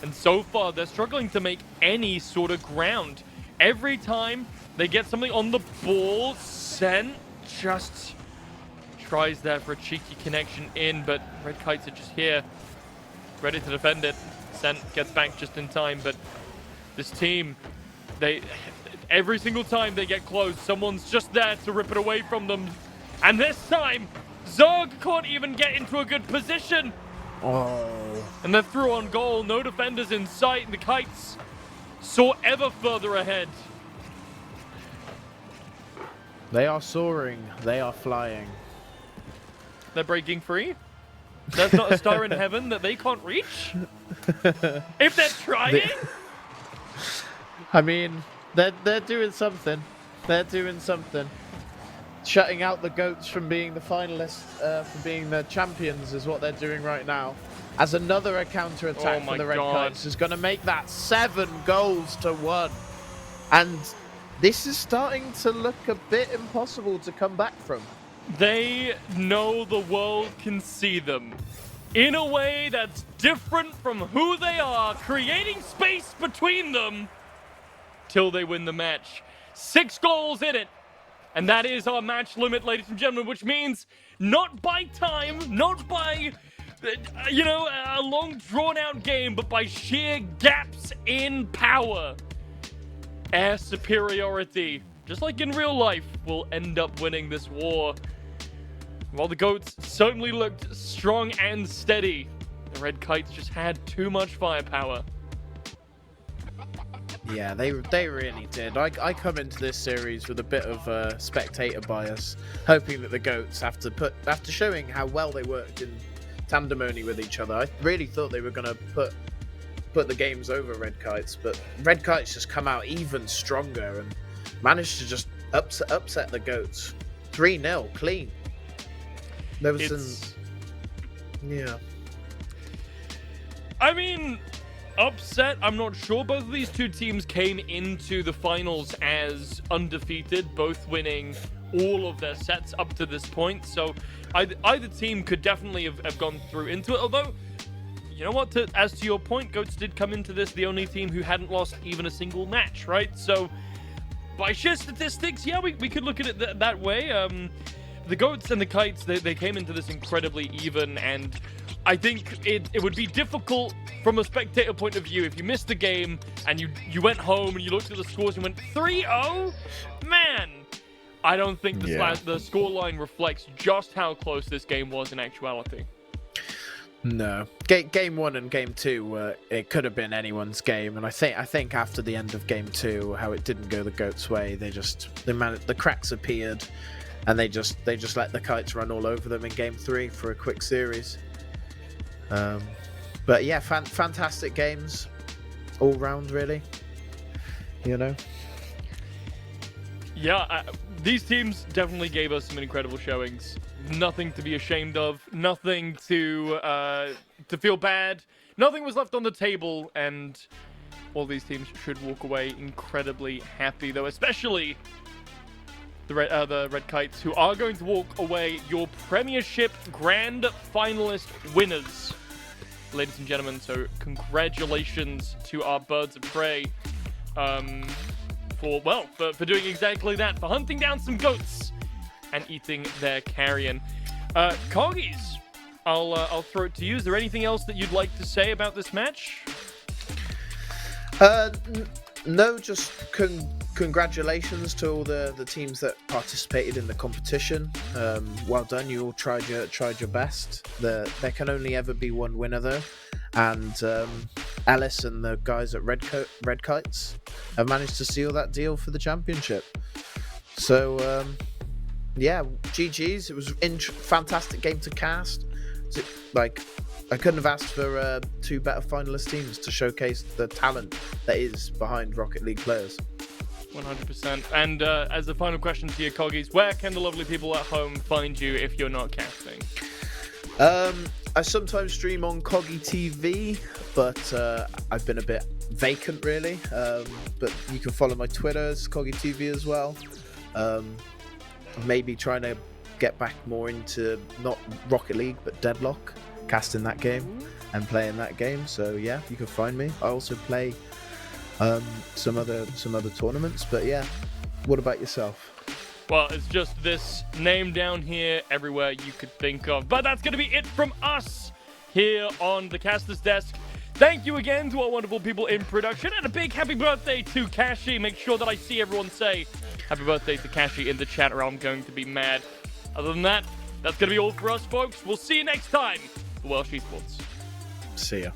And so far, they're struggling to make any sort of ground. Every time they get something on the ball, Sent just tries there for a cheeky connection in, but Red Kites are just here, ready to defend it. Sent gets back just in time, but this team, every single time they get close, someone's just there to rip it away from them. And this time, Zerg can't even get into a good position. Oh. And they're through on goal, no defenders in sight, and the Kites soar ever further ahead. They are soaring, they are flying. They're breaking free. There's not a star in heaven that they can't reach. If they're trying. I mean, they're doing something. They're doing something. Shutting out the GOATs from being the finalists, from being the champions is what they're doing right now. as another counter-attack for the Red Kites is going to make that 7 goals to 1. And this is starting to look a bit impossible to come back from. They know the world can see them in a way that's different from who they are, creating space between them till they win the match. 6 goals in it. And that is our match limit, ladies and gentlemen, which means not by time, not by, a long drawn-out game, but by sheer gaps in power. Air superiority, just like in real life, will end up winning this war. While the GOATs certainly looked strong and steady, the Red Kites just had too much firepower. Yeah, they really did. I come into this series with a bit of spectator bias, hoping that the GOATs, after showing how well they worked in tandemony with each other, I really thought they were going to put the games over Red Kites, but Red Kites just come out even stronger and managed to just upset the GOATs. 3-0, clean. There was yeah. I mean, upset, I'm not sure. Both of these two teams came into the finals as undefeated, both winning all of their sets up to this point. So either team could definitely have gone through into it. Although, you know what, as to your point, GOATs did come into this the only team who hadn't lost even a single match, right? So by sheer statistics, yeah, we could look at it that way. The GOATs and the Kites, they came into this incredibly even, and I think it would be difficult from a spectator point of view if you missed the game and you went home and you looked at the scores and went 3-0. Man, I don't think the scoreline reflects just how close this game was in actuality. No, game 1 and game 2, it could have been anyone's game, and I think after the end of game 2, how it didn't go the GOATs' way, the cracks appeared, and they just let the Kites run all over them in game 3 for a quick series. But yeah, fantastic games all round, really. Yeah, these teams definitely gave us some incredible showings. Nothing to be ashamed of. Nothing to feel bad. Nothing was left on the table, and all these teams should walk away incredibly happy, though, especially the Red Kites, who are going to walk away your Premiership Grand Finalist winners, ladies and gentlemen. So congratulations to our Birds of Prey for doing exactly that, for hunting down some GOATs and eating their carrion. KoggyS, I'll throw it to you. Is there anything else that you'd like to say about this match? No, just congratulations to all the teams that participated in the competition. Well done, you all tried your best. There can only ever be one winner, though, and Ellis and the guys at Red Kites have managed to seal that deal for the championship. So yeah, GG's. It was fantastic game to cast. I couldn't have asked for 2 better finalist teams to showcase the talent that is behind Rocket League players. 100%. And as a final question to you, KoggyS, where can the lovely people at home find you if you're not casting? I sometimes stream on Koggy TV, but I've been a bit vacant, really. But you can follow my Twitter as Koggy TV as well. Maybe trying to get back more into not Rocket League, but Deadlock, casting that game and playing that game. So yeah, you can find me. I also play some other tournaments, but yeah. What about yourself? Well, it's just this name down here everywhere you could think of. But that's going to be it from us here on the Caster's Desk. Thank you again to our wonderful people in production, and a big happy birthday to Kashi. Make sure that I see everyone say happy birthday to Kashi in the chat, or I'm going to be mad. Other than that, that's going to be all for us, folks. We'll see you next time for Welsh Esports. See ya.